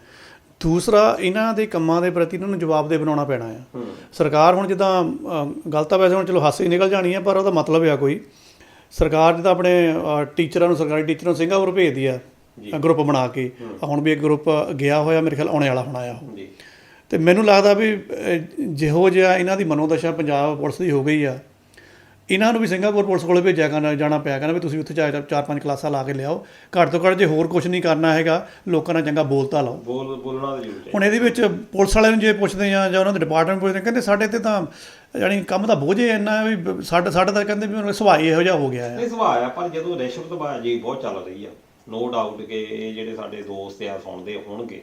ਦੂਸਰਾ, ਇਹਨਾਂ ਦੇ ਕੰਮਾਂ ਦੇ ਪ੍ਰਤੀ ਇਹਨਾਂ ਨੂੰ ਜਵਾਬਦੇਹ ਬਣਾਉਣਾ ਪੈਣਾ ਆ। ਸਰਕਾਰ ਹੁਣ ਜਿੱਦਾਂ ਗੱਲ ਤਾਂ ਵੈਸੇ ਹੁਣ ਚਲੋ ਹਾਸੇ ਹੀ ਨਿਕਲ ਜਾਣੀ ਆ, ਪਰ ਉਹਦਾ ਮਤਲਬ ਆ ਕੋਈ ਸਰਕਾਰ ਜਿੱਦਾਂ ਆਪਣੇ ਟੀਚਰਾਂ ਨੂੰ, ਸਰਕਾਰੀ ਟੀਚਰਾਂ ਨੂੰ ਸਿੰਗਾਪੁਰ ਭੇਜਦੀ ਆ ਗਰੁੱਪ ਬਣਾ ਕੇ। ਹੁਣ ਵੀ ਇੱਕ ਗਰੁੱਪ ਗਿਆ ਹੋਇਆ, ਮੇਰੇ ਖਿਆਲ ਆਉਣੇ ਵਾਲਾ ਹੋਣਾ ਆ ਉਹ। ਅਤੇ ਮੈਨੂੰ ਲੱਗਦਾ ਵੀ ਜਿਹੋ ਜਿਹਾ ਇਹਨਾਂ ਦੀ ਮਨੋਦਸ਼ਾ ਪੰਜਾਬ ਪੁਲਿਸ ਦੀ ਹੋ ਗਈ ਆ, ਇਹਨਾਂ ਨੂੰ ਵੀ ਸਿੰਗਾਪੁਰ ਪੁਲਿਸ ਕੋਲ ਭੇਜਿਆ ਕਰਨਾ, ਜਾਣਾ ਪਿਆ ਕਰਨਾ ਵੀ ਤੁਸੀਂ ਉੱਥੇ 4-5 ਕਲਾਸਾਂ ਲਾ ਕੇ ਲਿਆਓ, ਘੱਟ ਤੋਂ ਘੱਟ ਜੇ ਹੋਰ ਕੁਛ ਨਹੀਂ ਕਰਨਾ ਹੈਗਾ ਲੋਕਾਂ ਨਾਲ ਚੰਗਾ ਬੋਲਤਾ ਲਾਓ। ਬੋਲਣਾ ਤਾਂ ਜ਼ਰੂਰ। ਹੁਣ ਇਹਦੇ ਵਿੱਚ ਪੁਲਿਸ ਵਾਲਿਆਂ ਨੂੰ ਜੇ ਪੁੱਛਦੇ ਆ ਜਾਂ ਉਹਨਾਂ ਦੇ ਡਿਪਾਰਟਮੈਂਟ ਪੁੱਛਦੇ, ਕਹਿੰਦੇ ਸਾਡੇ ਤੇ ਤਾਂ ਜਾਣੀ ਕੰਮ ਦਾ ਬੋਝ ਇੰਨਾ ਵੀ ਸਾਡਾ ਤਾਂ ਕਹਿੰਦੇ ਵੀ ਸੁਭਾਅ ਇਹੋ ਜਿਹਾ ਹੋ ਗਿਆ ਹੈ। ਸੁਭਾਅ ਆ, ਪਰ ਜਦੋਂ ਰਿਸ਼ਵਤਬਾਜ਼ੀ ਬਹੁਤ ਚੱਲ ਰਹੀ ਆ, ਨੋ ਡਾਊਟ ਕਿ ਇਹ ਜਿਹੜੇ ਸਾਡੇ ਦੋਸਤ ਆ ਸੁਣਦੇ ਹੋਣਗੇ,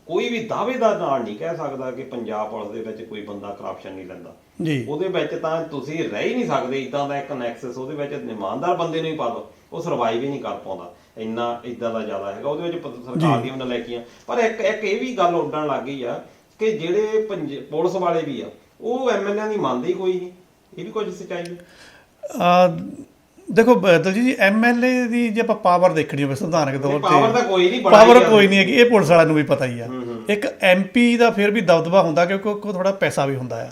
ਕੋਈ ਵੀ ਦਾਅਵੇਦਾਰ ਨਾਲ ਨਹੀਂ ਕਹਿ ਸਕਦਾ ਕਿ ਪੰਜਾਬ ਪੁਲਿਸ ਦੇ ਵਿੱਚ ਕੋਈ ਬੰਦਾ ਕਰਪਸ਼ਨ ਨਹੀਂ ਲੈਂਦਾ ਜੀ। ਉਹਦੇ ਵਿੱਚ ਤਾਂ ਤੁਸੀਂ ਰਹਿ ਹੀ ਨਹੀਂ ਸਕਦੇ, ਇੱਦਾਂ ਦਾ ਇੱਕ ਨੈਕਸਸ ਉਹਦੇ ਵਿੱਚ ਇਮਾਨਦਾਰ ਬੰਦੇ ਨੂੰ ਹੀ ਪਾ ਦਿਓ, ਉਹ ਸਰਵਾਈਵ ਹੀ ਨਹੀਂ ਕਰ ਪਾਉਂਦਾ, ਇੰਨਾ ਇੱਦਾਂ ਦਾ ਜ਼ਿਆਦਾ ਹੈਗਾ ਉਹਦੇ ਵਿੱਚ ਸਰਕਾਰ ਦੀਆਂ ਨਲਾਇਕੀਆਂ। ਪਰ ਇੱਕ ਇਹ ਵੀ ਗੱਲ ਉੱਡਣ ਲੱਗ ਗਈ ਆ ਕਿ ਜਿਹੜੇ ਪੁਲਿਸ ਵਾਲੇ ਵੀ ਆ ਉਹ MLA ਦੀ ਮੰਨਦੇ ਹੀ ਕੋਈ ਨਹੀਂ, ਇਹ ਵੀ ਕੁਝ ਸੱਚਾਈ ਹੈ। ਦੇਖੋ ਦਲਜੀਤ ਜੀ, MLA ਦੀ ਜੇ ਆਪਾਂ ਪਾਵਰ ਦੇਖਣੀ ਹੋਵੇ ਸੰਵਿਧਾਨਕ ਤੌਰ ਤੇ, ਪਾਵਰ ਤਾਂ ਕੋਈ ਨਹੀਂ, ਪਾਵਰ ਕੋਈ ਨਹੀਂ ਹੈਗੀ, ਇਹ ਪੁਲਿਸ ਵਾਲਿਆਂ ਨੂੰ ਵੀ ਪਤਾ ਹੀ ਆ। ਇੱਕ MP ਦਾ ਫਿਰ ਵੀ ਦਬਦਬਾ ਹੁੰਦਾ ਕਿਉਂਕਿ ਉਹ ਥੋੜਾ ਪੈਸਾ ਵੀ ਹੁੰਦਾ ਆ।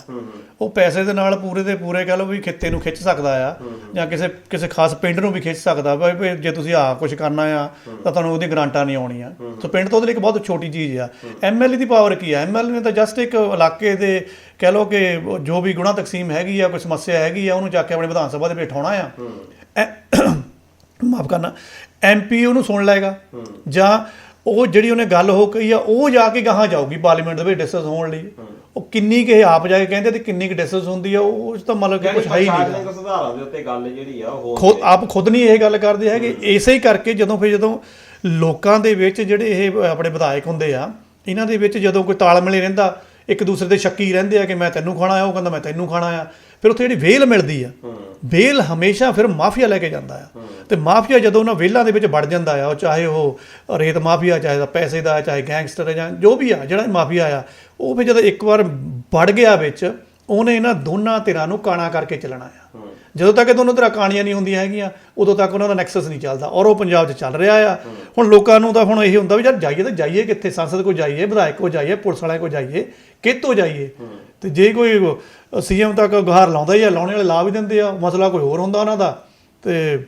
ਉਹ ਪੈਸੇ ਦੇ ਨਾਲ ਪੂਰੇ ਦੇ ਪੂਰੇ ਕਹ ਲਓ ਵੀ ਖਿੱਤੇ ਨੂੰ ਖਿੱਚ ਸਕਦਾ ਆ, ਜਾਂ ਕਿਸੇ ਖਾਸ ਪਿੰਡ ਨੂੰ ਵੀ ਖਿੱਚ ਸਕਦਾ ਵੀ ਜੇ ਤੁਸੀਂ ਕੁਝ ਕਰਨਾ ਆ ਤਾਂ ਤੁਹਾਨੂੰ ਉਹਦੀ ਗਰਾਂਟਾਂ ਨਹੀਂ ਆਉਣੀਆਂ। ਸੋ ਪਿੰਡ ਤਾਂ ਉਹਦੇ ਲਈ ਇੱਕ ਬਹੁਤ ਛੋਟੀ ਚੀਜ਼ ਆ। MLA ਦੀ ਪਾਵਰ ਕੀ ਆ? MLA ਨੇ ਤਾਂ ਜਸਟ ਇੱਕ ਇਲਾਕੇ ਦੇ ਕਹਿ ਲਓ ਕਿ ਜੋ ਵੀ ਗੁਣਾ ਤਕਸੀਮ ਹੈਗੀ ਆ, ਕੋਈ ਸਮੱਸਿਆ ਹੈਗੀ ਆ, ਉਹਨੂੰ ਜਾ ਕੇ ਆਪਣੇ ਵਿਧਾਨ ਸਭਾ ਦੇ ਵਿੱਚ ਉਠਾਉਣਾ ਆ। ਮਾਫ ਕਰਨਾ, MP ਉਹਨੂੰ ਸੁਣ ਲਏਗਾ, ਜਾਂ ਉਹ ਜਿਹੜੀ ਉਹਨੇ ਗੱਲ ਹੋ ਕਹੀ ਆ ਉਹ ਜਾ ਕੇ ਗਾਹਾਂ ਜਾਊਗੀ ਪਾਰਲੀਮੈਂਟ ਦੇ ਵਿੱਚ ਡਿਸਕਸ ਹੋਣ ਲਈ। ਉਹ ਕਿੰਨੀ ਕੁ ਆਪ ਜਾ ਕੇ ਕਹਿੰਦੇ ਤੇ ਕਿੰਨੀ ਕੁ ਡਿਸਕਸ ਹੁੰਦੀ ਆ, ਉਹ ਤਾਂ ਮਤਲਬ ਕਿ ਕੁਝ ਹੈ ਹੀ ਨਹੀਂ। ਸੁਧਾਰਾਂ ਦੇ ਉੱਤੇ ਗੱਲ ਜਿਹੜੀ ਆ ਉਹ ਖੁਦ ਨਹੀਂ ਇਹ ਗੱਲ ਕਰਦੇ ਹੈਗੇ। ਇਸੇ ਹੀ ਕਰਕੇ ਜਦੋਂ ਲੋਕਾਂ ਦੇ ਵਿੱਚ ਜਿਹੜੇ ਇਹ ਆਪਣੇ ਵਿਧਾਇਕ ਹੁੰਦੇ ਆ, ਇਹਨਾਂ ਦੇ ਵਿੱਚ ਜਦੋਂ ਕੋਈ ਤਾਲਮੇਲ ਨਹੀਂ ਰਹਿੰਦਾ, ਇੱਕ ਦੂਸਰੇ ਦੇ ਸ਼ੱਕੀ ਰਹਿੰਦੇ ਆ ਕਿ ਮੈਂ ਤੈਨੂੰ ਖਾਣਾ ਆ, ਉਹ ਕਹਿੰਦਾ ਮੈਂ ਤੈਨੂੰ ਖਾਣਾ ਆ, ਫਿਰ ਉੱਥੇ ਜਿਹੜੀ ਵੇਲ ਮਿਲਦੀ ਆ, ਵੇਲ ਹਮੇਸ਼ਾ ਫਿਰ ਮਾਫੀਆ ਲੈ ਕੇ ਜਾਂਦਾ ਆ। ਤੇ ਮਾਫੀਆ ਜਦੋਂ ਉਹਨਾਂ ਵੇਲਾਂ ਦੇ ਵਿੱਚ ਵੜ ਜਾਂਦਾ ਆ, ਉਹ ਚਾਹੇ ਉਹ ਰੇਤ ਮਾਫੀਆ, ਚਾਹੇ ਪੈਸੇ ਦਾ, ਚਾਹੇ ਗੈਂਗਸਟਰ, ਜਾਂ ਜੋ ਵੀ ਆ ਜਿਹੜਾ ਮਾਫੀਆ ਆ, ਉਹ ਫਿਰ ਜਦੋਂ ਇੱਕ ਵਾਰ ਵੜ ਗਿਆ ਵਿੱਚ, ਉਹਨੇ ਇਹਨਾਂ ਦੋਨਾਂ ਧਿਰਾਂ ਨੂੰ ਕਾਣਾ ਕਰਕੇ ਚੱਲਣਾ ਆ। ਜਦੋਂ ਤੱਕ ਇਹ ਦੋਨੋਂ ਧਿਰਾਂ ਕਾਣੀਆਂ ਨਹੀਂ ਹੁੰਦੀਆਂ ਹੈਗੀਆਂ, ਉਦੋਂ ਤੱਕ ਉਹਨਾਂ ਦਾ ਨੈਕਸਸ ਨਹੀਂ ਚੱਲਦਾ, ਔਰ ਉਹ ਪੰਜਾਬ 'ਚ ਚੱਲ ਰਿਹਾ ਆ। ਹੁਣ ਲੋਕਾਂ ਨੂੰ ਤਾਂ ਹੁਣ ਇਹ ਹੁੰਦਾ ਵੀ ਯਾਰ ਜਾਈਏ ਤਾਂ ਜਾਈਏ ਕਿੱਥੇ? ਸੰਸਦ ਕੋਲ ਜਾਈਏ, ਵਿਧਾਇਕ ਕੋਲ ਜਾਈਏ, ਪੁਲਿਸ ਵਾਲਿਆਂ ਕੋਲ ਜਾਈਏ, ਕਿੱਥੋਂ ਜਾਈਏ? ਤੇ ਜੇ ਕੋਈ CM ਤੱਕ ਗੁਹਾਰ ਲਾਉਂਦਾ ਹੀ ਆ, ਲਾਉਣੇ ਵਾਲੇ ਲਾ ਵੀ ਦਿੰਦੇ ਆ, ਮਸਲਾ ਕੋਈ ਹੋਰ ਹੁੰਦਾ ਉਹਨਾਂ ਦਾ। ਤੇ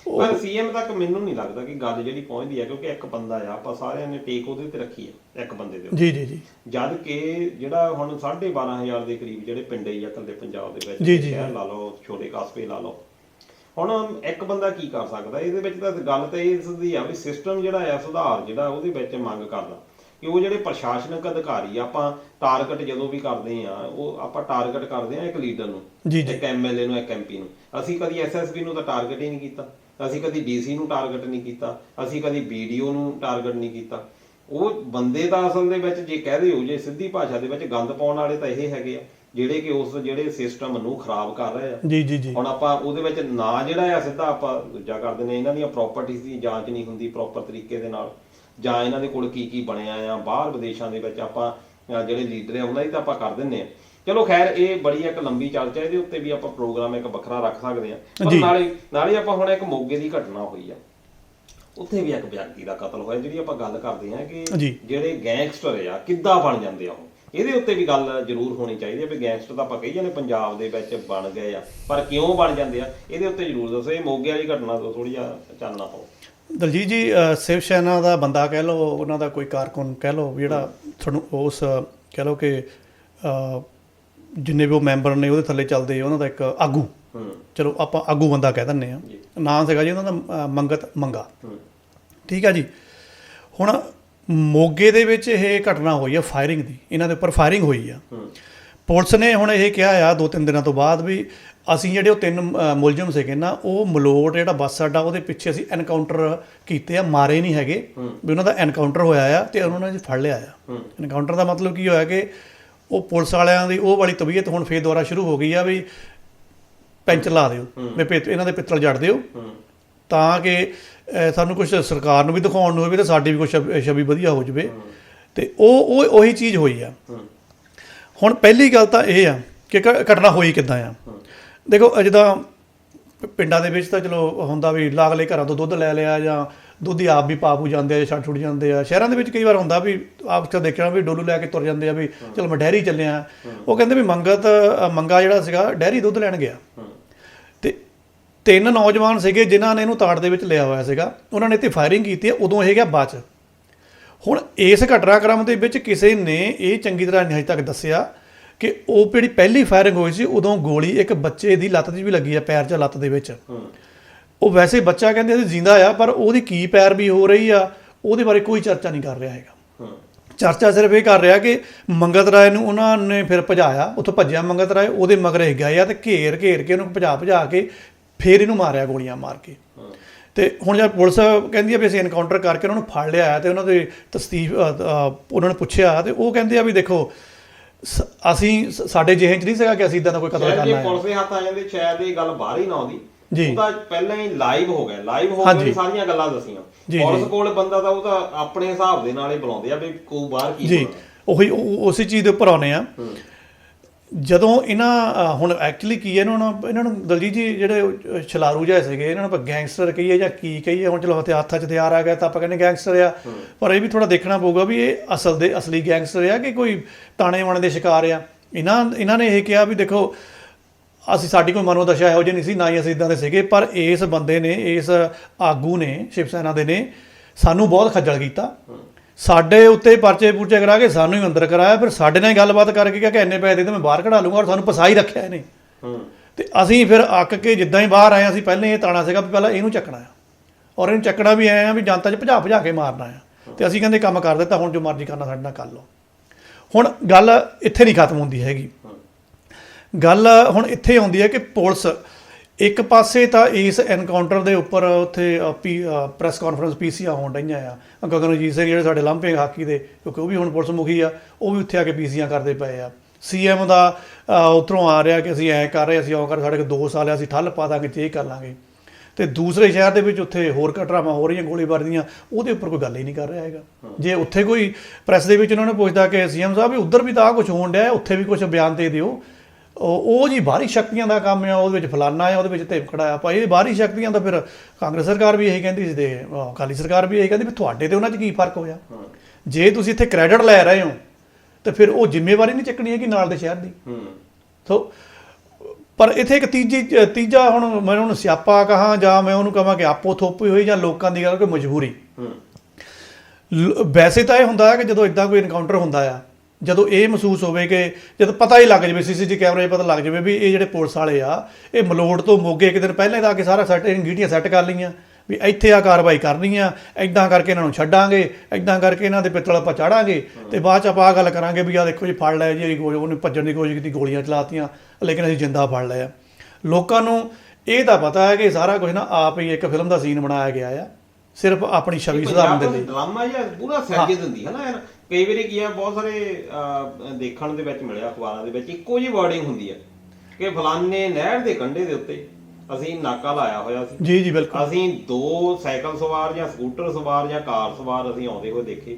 ਪਰ CM ਤੱਕ ਮੈਨੂੰ ਨਹੀਂ ਲੱਗਦਾ ਕਿ ਗੱਲ ਜਿਹੜੀ ਪਹੁੰਚਦੀ ਹੈ, ਕਿਉਂਕਿ ਇੱਕ ਬੰਦਾ ਆ, ਆਪਾਂ ਸਾਰਿਆਂ ਨੇ ਟੇਕ ਉਹਦੇ ਤੇ ਰੱਖੀ ਆ, ਇੱਕ ਬੰਦੇ ਦੇ। ਜੀ। ਜਦ ਕਿ ਜਿਹੜਾ ਹੁਣ 12,500 ਦੇ ਕਰੀਬ ਜਿਹੜੇ ਪਿੰਡ ਹੀ ਆ ਇਕੱਲੇ ਪੰਜਾਬ ਦੇ ਵਿੱਚ, ਸ਼ਹਿਰ ਲਾ ਲਓ, ਛੋਟੇ ਕਸਬੇ ਲਾ ਲਓ, ਹੁਣ ਇੱਕ ਬੰਦਾ ਕੀ ਕਰ ਸਕਦਾ ਇਹਦੇ ਵਿੱਚ? ਤਾਂ ਗੱਲ ਤਾਂ ਇਸ ਦੀ ਆ ਵੀ ਸਿਸਟਮ ਜਿਹੜਾ ਆ, ਸੁਧਾਰ ਜਿਹੜਾ ਉਹਦੇ ਵਿੱਚ ਮੰਗ ਕਰਦਾ ਕਿ ਉਹ ਜਿਹੜੇ ਪ੍ਰਸ਼ਾਸਨਿਕ ਅਧਿਕਾਰੀ, ਆਪਾਂ ਟਾਰਗੇਟ ਜਦੋਂ ਵੀ ਕਰਦੇ ਆ, ਉਹ ਆਪਾਂ ਟਾਰਗੇਟ ਕਰਦੇ ਆ ਇੱਕ ਲੀਡਰ ਨੂੰ, ਇੱਕ MLA ਨੂੰ, ਇੱਕ MP ਨੂੰ। ਅਸੀਂ ਕਦੀ SSB ਨੂੰ ਤਾਂ ਟਾਰਗੇਟ ਹੀ ਨਹੀਂ ਕੀਤਾ, ਅਸੀਂ ਕਦੀ DC ਨੂੰ ਟਾਰਗੇਟ ਨਹੀਂ ਕੀਤਾ, ਅਸੀਂ ਕਦੀ BDO ਨੂੰ ਟਾਰਗੇਟ ਨਹੀਂ ਕੀਤਾ। ਉਹ ਬੰਦੇ ਦਾ ਅਸਲ ਦੇ ਵਿੱਚ ਜੇ ਕਹਦੇ ਹੋ, ਜੇ ਸਿੱਧੀ ਭਾਸ਼ਾ ਦੇ ਵਿੱਚ ਗੰਦ ਪਾਉਣ ਵਾਲੇ ਤਾਂ ਇਹ ਹੈਗੇ ਆ, ਜਿਹੜੇ ਕਿ ਉਸ ਜਿਹੜੇ ਸਿਸਟਮ ਨੂੰ ਖਰਾਬ ਕਰ ਰਹੇ ਆ। ਜੀ। ਹੁਣ ਆਪਾਂ ਉਹਦੇ ਵਿੱਚ ਨਾ ਜਿਹੜਾ ਆ ਸਿੱਧਾ ਆਪਾਂ ਦੂਜਾ ਕਰਦੇ ਨੇ, ਇਹਨਾਂ ਦੀਆਂ ਪ੍ਰਾਪਰਟੀਆਂ ਦੀ ਜਾਂਚ ਨਹੀਂ ਹੁੰਦੀ ਪ੍ਰੋਪਰ ਤਰੀਕੇ ਦੇ ਨਾਲ, ਜਾਂ ਇਹਨਾਂ ਦੇ ਕੋਲ ਕੀ ਬਣਿਆ ਆ ਬਾਹਰ ਵਿਦੇਸ਼ਾਂ ਦੇ ਵਿੱਚ, ਆਪਾਂ ਜਿਹੜੇ ਲੀਡਰ ਆ ਉਹਨਾਂ ਦੀ ਤਾਂ ਆਪਾਂ ਕਰ ਦਿੰਦੇ ਆ। ਚਲੋ ਖੈਰ, ਇਹ ਬੜੀ ਇੱਕ ਲੰਬੀ ਚਰਚਾ, ਇਹਦੇ ਉੱਤੇ ਵੀ ਆਪਾਂ ਪ੍ਰੋਗਰਾਮ ਇੱਕ ਵੱਖਰਾ ਰੱਖ ਸਕਦੇ ਆ। ਪਰ ਨਾਲੇ ਆਪਾਂ ਹੁਣ ਇੱਕ ਮੋਗੇ ਦੀ ਘਟਨਾ ਹੋਈ ਆ, ਉੱਥੇ ਵੀ ਇੱਕ ਵਿਅਕਤੀ ਦਾ ਕਤਲ ਹੋਇਆ, ਜਿਹੜੀ ਆਪਾਂ ਗੱਲ ਕਰਦੇ ਆ ਕਿ ਜਿਹੜੇ ਗੈਂਗਸਟਰ ਆ ਕਿੱਦਾਂ ਬਣ ਜਾਂਦੇ ਆ, ਉਹ ਇਹਦੇ ਉੱਤੇ ਵੀ ਗੱਲ ਜ਼ਰੂਰ ਹੋਣੀ ਚਾਹੀਦੀ ਹੈ ਵੀ ਗੈਂਗਸਟਰ ਤਾਂ ਆਪਾਂ ਕਹੀ ਜਾਂਦੇ ਪੰਜਾਬ ਦੇ ਵਿੱਚ ਬਣ ਗਏ ਆ, ਪਰ ਕਿਉਂ ਬਣ ਜਾਂਦੇ ਆ, ਇਹਦੇ ਉੱਤੇ ਜ਼ਰੂਰ ਦੱਸੋ। ਇਹ ਮੋਗੇ ਵਾਲੀ ਘਟਨਾ ਤੋਂ ਥੋੜੀ ਜਿਹਾ ਚਾਨਣਾ ਪਾਓ। ਦਲਜੀਤ ਜੀ, ਸ਼ਿਵ ਸੈਨਾ ਦਾ ਬੰਦਾ ਕਹਿ ਲਓ, ਉਹਨਾਂ ਦਾ ਕੋਈ ਕਾਰਕੁਨ ਕਹਿ ਲਓ, ਜਿਹੜਾ ਤੁਹਾਨੂੰ ਉਸ ਕਹਿ ਲਓ ਕਿ ਜਿੰਨੇ ਵੀ ਉਹ ਮੈਂਬਰ ਨੇ ਉਹਦੇ ਥੱਲੇ ਚੱਲਦੇ, ਉਹਨਾਂ ਦਾ ਇੱਕ ਆਗੂ, ਚਲੋ ਆਪਾਂ ਆਗੂ ਬੰਦਾ ਕਹਿ ਦਿੰਦੇ ਹਾਂ, ਨਾਂ ਸੀਗਾ ਜੀ ਉਹਨਾਂ ਦਾ ਮੰਗਤ ਮੰਗਾ, ਠੀਕ ਆ ਜੀ। ਹੁਣ ਮੋਗੇ ਦੇ ਵਿੱਚ ਇਹ ਘਟਨਾ ਹੋਈ ਆ ਫਾਇਰਿੰਗ ਦੀ, ਇਹਨਾਂ ਦੇ ਉੱਪਰ ਫਾਇਰਿੰਗ ਹੋਈ ਆ। ਪੁਲਿਸ ਨੇ ਹੁਣ ਇਹ ਕਿਹਾ ਆ 2-3 ਦਿਨਾਂ ਤੋਂ ਬਾਅਦ ਵੀ ਅਸੀਂ ਜਿਹੜੇ ਉਹ 3 ਮੁਲਜ਼ਮ ਸੀਗੇ ਨਾ, ਉਹ ਮਲੋਟ ਜਿਹੜਾ ਬੱਸ ਅੱਡਾ ਉਹਦੇ ਪਿੱਛੇ ਅਸੀਂ ਐਨਕਾਊਂਟਰ ਕੀਤੇ ਆ, ਮਾਰੇ ਨਹੀਂ ਹੈਗੇ, ਵੀ ਉਹਨਾਂ ਦਾ ਐਨਕਾਊਂਟਰ ਹੋਇਆ ਆ ਤੇ ਉਹਨਾਂ ਨੇ ਫੜ ਲਿਆ ਆ। ਐਨਕਾਊਂਟਰ ਦਾ ਮਤਲਬ ਕੀ ਹੋਇਆ ਕਿ ਉਹ ਪੁਲਿਸ ਵਾਲਿਆਂ ਦੀ ਉਹ ਵਾਲੀ ਤਬੀਅਤ ਹੁਣ ਫੇਰ ਦੁਬਾਰਾ ਸ਼ੁਰੂ ਹੋ ਗਈ ਆ ਵੀ ਪੈਂਚਰ ਲਾ ਦਿਓ, ਵੀ ਇਹਨਾਂ ਦੇ ਪਿੱਤਲ ਜੜ ਦਿਓ, ਤਾਂ ਕਿ ਸਾਨੂੰ ਕੁਛ ਸਰਕਾਰ ਨੂੰ ਵੀ ਦਿਖਾਉਣ ਨੂੰ ਹੋਵੇ ਤੇ ਸਾਡੀ ਵੀ ਕੁਛ ਛਵੀ ਵਧੀਆ ਹੋ ਜਾਵੇ। ਤੇ ਉਹ ਉਹੀ ਚੀਜ਼ ਹੋਈ ਆ। ਹੁਣ ਪਹਿਲੀ ਗੱਲ ਤਾਂ ਇਹ ਆ ਕਿ ਘਟਨਾ ਹੋਈ ਕਿੱਦਾਂ ਆ। ਦੇਖੋ, ਜਿੱਦਾਂ ਪਿੰਡਾਂ ਦੇ ਵਿੱਚ ਤਾਂ ਚਲੋ ਹੁੰਦਾ ਵੀ ਲਾਗਲੇ ਘਰਾਂ ਤੋਂ ਦੁੱਧ ਲੈ ਲਿਆ, ਜਾਂ ਦੁੱਧ ਹੀ ਆਪ ਵੀ ਪਾਪੂ ਜਾਂਦੇ ਆ, ਛੱਡ ਛੁੱਟ ਜਾਂਦੇ ਆ। ਸ਼ਹਿਰਾਂ ਦੇ ਵਿੱਚ ਕਈ ਵਾਰ ਹੁੰਦਾ ਵੀ ਆਪ ਤਾਂ ਦੇਖਿਆ ਵੀ ਡੋਲੂ ਲੈ ਕੇ ਤੁਰ ਜਾਂਦੇ ਆ ਵੀ ਚਲ ਮੈਂ ਡੈਰੀ ਚੱਲਿਆ। ਉਹ ਕਹਿੰਦੇ ਵੀ ਮੰਗਾ ਜਿਹੜਾ ਸੀਗਾ ਡੈਰੀ ਦੁੱਧ ਲੈਣ ਗਿਆ, ਤੇ 3 ਨੌਜਵਾਨ ਸੀਗੇ ਜਿਨ੍ਹਾਂ ਨੇ ਇਹਨੂੰ ਤਾੜ ਦੇ ਵਿੱਚ ਲਿਆ ਹੋਇਆ ਸੀਗਾ, ਉਹਨਾਂ ਨੇ ਇੱਥੇ ਫਾਇਰਿੰਗ ਕੀਤੀ ਹੈ। ਉਦੋਂ ਇਹ ਗਿਆ ਬਾਅਦ 'ਚ। ਹੁਣ ਇਸ ਘਟਨਾਕ੍ਰਮ ਦੇ ਵਿੱਚ ਕਿਸੇ ਨੇ ਇਹ ਚੰਗੀ ਤਰ੍ਹਾਂ ਨਹੀਂ ਹਜੇ ਤੱਕ ਦੱਸਿਆ ਕਿ ਉਹ ਜਿਹੜੀ ਪਹਿਲੀ ਫਾਇਰਿੰਗ ਹੋਈ ਸੀ ਉਦੋਂ ਗੋਲੀ ਇੱਕ ਬੱਚੇ ਦੀ ਲੱਤ 'ਚ ਵੀ ਲੱਗੀ ਆ, ਪੈਰ 'ਚ, ਲੱਤ ਦੇ ਵਿੱਚ। ਉਹ ਵੈਸੇ ਬੱਚਾ ਕਹਿੰਦੇ ਅਸੀਂ ਜਿੰਦਾ ਆ, ਪਰ ਉਹਦੀ ਕੀ ਪੈਰ ਵੀ ਹੋ ਰਹੀ ਆ ਉਹਦੇ ਬਾਰੇ ਕੋਈ ਚਰਚਾ ਨਹੀਂ ਕਰ ਰਿਹਾ ਹੈਗਾ। ਚਰਚਾ ਸਿਰਫ ਇਹ ਕਰ ਰਿਹਾ ਕਿ ਮੰਗਤ ਰਾਏ ਨੂੰ ਉਹਨਾਂ ਨੇ ਫਿਰ ਭਜਾਇਆ, ਉੱਥੋਂ ਭੱਜਿਆ ਮੰਗਤ ਰਾਏ, ਉਹਦੇ ਮਗਰ ਇਹ ਗਏ ਆ ਤੇ ਘੇਰ ਕੇ ਉਹਨੂੰ ਭਜਾ ਕੇ ਫਿਰ ਇਹਨੂੰ ਮਾਰਿਆ ਗੋਲੀਆਂ ਮਾਰ ਕੇ। ਤੇ ਹੁਣ ਜਦ ਪੁਲਿਸ ਕਹਿੰਦੀ ਆ ਵੀ ਅਸੀਂ ਐਨਕਾਊਂਟਰ ਕਰਕੇ ਉਹਨਾਂ ਨੂੰ ਫੜ ਲਿਆ ਤੇ ਉਹਨਾਂ ਦੇ ਤਸਦੀਕ ਉਹਨਾਂ ਨੇ ਪੁੱਛਿਆ, ਤੇ ਉਹ ਕਹਿੰਦੇ ਆ ਵੀ ਦੇਖੋ ਅਸੀਂ ਸਾਡੇ ਜਿਹੇ 'ਚ ਨਹੀਂ ਸੀਗਾ ਕਿ ਅਸੀਂ ਇਦਾਂ ਦਾ ਕੋਈ ਕਤਲ ਕਰਨਾ ਹੈ। ਪੁਲਿਸ ਦੇ ਹੱਥ ਆ ਜਾਂਦੇ ਸ਼ਾਇਦ ਇਹ ਗੱਲ ਬਾਹਰ ਹੀ ਨਾ ਆਉਂਦੀ ਜੀ, ਉਹ ਤਾਂ ਪਹਿਲਾਂ ਹੀ ਲਾਈਵ ਹੋ ਗਿਆ, ਸਾਰੀਆਂ ਗੱਲਾਂ ਦੱਸੀਆਂ। ਪੁਲਿਸ ਕੋਲ ਬੰਦਾ ਤਾਂ ਉਹ ਤਾਂ ਆਪਣੇ ਹਿਸਾਬ ਦੇ ਨਾਲ ਹੀ ਬੁਲਾਉਂਦੇ ਆ ਵੀ ਕੋਈ ਬਾਹਰ ਕੀ ਜੀ। ਉਹੀ ਉਸੇ ਚੀਜ਼ ਦੇ ਉੱਪਰ ਆਉਂਦੇ ਆ। ਜਦੋਂ ਹੁਣ ਐਕਚੁਅਲੀ ਕੀ ਹੈ ਇਹਨਾਂ ਨੂੰ ਦਲਜੀਤ ਜੀ ਜਿਹੜੇ ਛਲਾਰੂ ਜਿਹੇ ਸੀਗੇ, ਇਹਨਾਂ ਨੂੰ ਆਪਾਂ ਗੈਂਗਸਟਰ ਕਹੀਏ ਜਾਂ ਕੀ ਕਹੀਏ, ਹੁਣ ਚਲੋ ਹੱਥਾਂ 'ਚ ਹਥਿਆਰ ਆ ਗਿਆ ਤਾਂ ਆਪਾਂ ਕਹਿੰਦੇ ਗੈਂਗਸਟਰ ਆ, ਪਰ ਇਹ ਵੀ ਥੋੜਾ ਦੇਖਣਾ ਪਊਗਾ ਵੀ ਇਹ ਅਸਲੀ ਗੈਂਗਸਟਰ ਆ ਕਿ ਕੋਈ ਤਾਣੇ ਬਾਣੇ ਦੇ ਸ਼ਿਕਾਰ ਆ। ਇਹਨਾਂ ਨੇ ਇਹ ਕਿਹਾ ਵੀ ਦੇਖੋ ਸਾਡੀ ਕੋਈ ਮਨੋਦਸ਼ਾ ਇਹੋ ਜਿਹੀ ਨਹੀਂ ਸੀ, ਨਾ ਹੀ ਅਸੀਂ ਇੱਦਾਂ ਦੇ ਸੀਗੇ, ਪਰ ਇਸ ਬੰਦੇ ਨੇ, ਇਸ ਆਗੂ ਨੇ, ਸ਼ਿਵ ਸੈਨਾ ਦੇ ਨੇ ਸਾਨੂੰ ਬਹੁਤ ਖੱਜਲ ਕੀਤਾ, ਸਾਡੇ ਉੱਤੇ ਪਰਚੇ ਪੁਰਚੇ ਕਰਾ ਕੇ ਸਾਨੂੰ ਹੀ ਅੰਦਰ ਕਰਾਇਆ, ਫਿਰ ਸਾਡੇ ਨਾਲ ਗੱਲਬਾਤ ਕਰਕੇ ਕਿਹਾ ਕਿ ਇੰਨੇ ਪੈਸੇ ਦੇ ਤਾਂ ਮੈਂ ਬਾਹਰ ਕਢਾ ਲੂੰਗਾ, ਔਰ ਸਾਨੂੰ ਫਸਾਈ ਰੱਖਿਆ ਇਹਨੇ। ਤੇ ਅਸੀਂ ਫਿਰ ਅੱਕ ਕੇ ਜਿੱਦਾਂ ਹੀ ਬਾਹਰ ਆਏ, ਅਸੀਂ ਪਹਿਲਾਂ ਇਹ ਤਾਣਾ ਸੀਗਾ ਵੀ ਪਹਿਲਾਂ ਇਹਨੂੰ ਚੱਕਣਾ ਆ, ਔਰ ਇਹਨੂੰ ਚੱਕਣਾ ਵੀ ਆਏ ਆ ਵੀ ਜਨਤਾ 'ਚ ਭਜਾ ਕੇ ਮਾਰਨਾ ਆ। ਤੇ ਅਸੀਂ ਕਹਿੰਦੇ ਕੰਮ ਕਰ ਦਿੱਤਾ, ਹੁਣ ਜੋ ਮਰਜ਼ੀ ਕਰਨਾ ਸਾਡੇ ਨਾਲ ਕਰ ਲਓ। ਹੁਣ ਗੱਲ ਇੱਥੇ ਨਹੀਂ ਖਤਮ ਹੁੰਦੀ ਹੈਗੀ, ਗੱਲ ਹੁਣ ਇੱਥੇ ਆਉਂਦੀ ਹੈ ਕਿ ਪੁਲਿਸ ਇੱਕ ਪਾਸੇ ਤਾਂ ਇਸ ਐਨਕਾਊਂਟਰ ਦੇ ਉੱਪਰ ਉੱਥੇ ਪ੍ਰੈਸ ਕਾਨਫਰੰਸ ਪੀਸੀਆਂ ਹੋਣ ਡਈਆਂ ਆ, ਗਗਨਜੀਤ ਸਿੰਘ ਜਿਹੜੇ ਸਾਡੇ ਲਾਂਭੇ ਹਾਕੀ ਦੇ, ਕਿਉਂਕਿ ਉਹ ਵੀ ਹੁਣ ਪੁਲਿਸ ਮੁਖੀ ਆ, ਉਹ ਵੀ ਉੱਥੇ ਆ ਕੇ ਪੀਸੀਆਂ ਕਰਦੇ ਪਏ ਆ। CM ਦਾ ਉੱਧਰੋਂ ਆ ਰਿਹਾ ਕਿ ਅਸੀਂ ਐਂ ਕਰ ਰਹੇ, ਅਸੀਂ ਉਹ ਕਰ, ਸਾਡੇ ਕੋਲ 2 ਸਾਲ ਆ, ਅਸੀਂ ਠੱਲ ਪਾ ਦਾਂਗੇ, ਇਹ ਕਰ ਲਾਂਗੇ। ਤੇ ਦੂਸਰੇ ਸ਼ਹਿਰ ਦੇ ਵਿੱਚ ਉੱਥੇ ਹੋਰ ਘਟਨਾਵਾਂ ਹੋ ਰਹੀਆਂ ਗੋਲੀਬਾਰੀ ਦੀਆਂ, ਉਹਦੇ ਉੱਪਰ ਕੋਈ ਗੱਲ ਹੀ ਨਹੀਂ ਕਰ ਰਿਹਾ ਹੈਗਾ। ਜੇ ਉੱਥੇ ਕੋਈ ਪ੍ਰੈਸ ਦੇ ਵਿੱਚ ਉਹਨਾਂ ਨੇ ਪੁੱਛਦਾ ਕਿ CM ਸਾਹਿਬ ਵੀ ਉੱਧਰ ਵੀ ਤਾਂ ਆਹ ਕੁਛ ਹੋਣ ਡਿਆ, ਉੱਥੇ ਵੀ ਕੁਛ ਬਿਆਨ ਦੇ ਦਿਓ, ਉਹ ਜੀ ਬਾਹਰੀ ਸ਼ਕਤੀਆਂ ਦਾ ਕੰਮ ਆ, ਉਹਦੇ ਵਿੱਚ ਫਲਾਨਾ ਆ, ਉਹਦੇ ਵਿੱਚ ਧਿਮਕੜਾ ਆ। ਭਾਈ ਇਹ ਬਾਹਰੀ ਸ਼ਕਤੀਆਂ ਦਾ ਫਿਰ ਕਾਂਗਰਸ ਸਰਕਾਰ ਵੀ ਇਹੀ ਕਹਿੰਦੀ ਸੀ ਤੇ ਅਕਾਲੀ ਸਰਕਾਰ ਵੀ ਇਹੀ ਕਹਿੰਦੀ ਵੀ ਤੁਹਾਡੇ ਤੇ ਉਹਨਾਂ 'ਚ ਕੀ ਫਰਕ ਹੋਇਆ। ਜੇ ਤੁਸੀਂ ਇੱਥੇ ਕ੍ਰੈਡਿਟ ਲੈ ਰਹੇ ਹੋ ਤੇ ਫਿਰ ਉਹ ਜ਼ਿੰਮੇਵਾਰੀ ਨਹੀਂ ਚੱਕਣੀ ਹੈਗੀ ਨਾਲ ਦੇ ਸ਼ਹਿਰ ਦੀ। ਸੋ ਪਰ ਇੱਥੇ ਇੱਕ ਤੀਜਾ ਹੁਣ ਮੈਂ ਉਹਨੂੰ ਸਿਆਪਾ ਕਹਾਂ ਜਾਂ ਮੈਂ ਉਹਨੂੰ ਕਹਾਂ ਕਿ ਆਪੋ ਥੋਪੀ ਹੋਈ ਜਾਂ ਲੋਕਾਂ ਦੀ ਗੱਲ ਕੋਈ ਮਜਬੂਰੀ। ਵੈਸੇ ਤਾਂ ਇਹ ਹੁੰਦਾ ਹੈ ਕਿ ਜਦੋਂ ਇਦਾਂ ਕੋਈ ਐਨਕਾਊਂਟਰ ਹੁੰਦਾ ਆ, ਜਦੋਂ ਇਹ ਮਹਿਸੂਸ ਹੋਵੇ ਕਿ ਜਦੋਂ ਪਤਾ ਹੀ ਲੱਗ ਜਾਵੇ, CCTV ਕੈਮਰੇ 'ਚ ਪਤਾ ਲੱਗ ਜਾਵੇ ਵੀ ਇਹ ਜਿਹੜੇ ਪੁਲਿਸ ਵਾਲੇ ਆ ਇਹ ਮਲੋਟ ਤੋਂ ਮੋਗੇ ਇੱਕ ਦਿਨ ਪਹਿਲਾਂ ਹੀ ਆ ਕੇ ਸਾਰਾ ਗੀਟੀਆਂ ਸੈੱਟ ਕਰ ਲਈਆਂ ਵੀ ਇੱਥੇ ਆ ਕਾਰਵਾਈ ਕਰਨੀ ਆ, ਇੱਦਾਂ ਕਰਕੇ ਇਹਨਾਂ ਨੂੰ ਛੱਡਾਂਗੇ, ਇੱਦਾਂ ਕਰਕੇ ਇਹਨਾਂ ਦੇ ਪਿੱਤਲ ਆਪਾਂ ਚਾੜਾਂਗੇ, ਤੇ ਬਾਅਦ 'ਚ ਆਪਾਂ ਆਹ ਗੱਲ ਕਰਾਂਗੇ ਵੀ ਆਹ ਦੇਖੋ ਜੀ ਫੜ ਲਿਆ ਜੀ, ਉਹਨੇ ਭੱਜਣ ਦੀ ਕੋਸ਼ਿਸ਼ ਕੀਤੀ, ਗੋਲੀਆਂ ਚਲਾਤੀਆਂ, ਲੇਕਿਨ ਅਸੀਂ ਜਿੰਦਾ ਫੜ ਲਿਆ। ਲੋਕਾਂ ਨੂੰ ਇਹ ਤਾਂ ਪਤਾ ਹੈ ਕਿ ਸਾਰਾ ਕੁਝ ਨਾ ਆਪ ਹੀ ਇੱਕ ਫਿਲਮ ਦਾ ਸੀਨ ਬਣਾਇਆ ਗਿਆ ਆ, ਸਿਰਫ ਆਪਣੀ ਛਵੀ ਸੁਧਾਰਨ ਦੇ ਲਈ। ਡਰਾਮਾ ਜਿਹਾ ਪੂਰਾ ਸੈਟ ਦਿੰਦੀ ਹੈ ਨਾ ਯਾਰ। ਕਈ ਵਾਰੀ ਕੀ ਆ, ਬਹੁਤ ਸਾਰੇ ਦੇਖਣ ਦੇ ਵਿੱਚ ਮਿਲਿਆ ਅਖਬਾਰਾਂ ਦੇ ਵਿੱਚ ਇੱਕੋ ਜਿਹੀ ਵਰਡਿੰਗ ਹੁੰਦੀ ਹੈ ਕਿ ਫਲਾਨੇ ਨਹਿਰ ਦੇ ਕੰਢੇ ਦੇ ਉੱਤੇ ਅਸੀਂ ਨਾਕਾ ਲਾਇਆ ਹੋਇਆ ਸੀ, ਜੀ ਬਿਲਕੁਲ, ਅਸੀਂ 2 ਸਾਈਕਲ ਸਵਾਰ ਜਾਂ ਸਕੂਟਰ ਸਵਾਰ ਜਾਂ ਕਾਰ ਸਵਾਰ ਅਸੀਂ ਆਉਂਦੇ ਹੋਏ ਦੇਖੇ,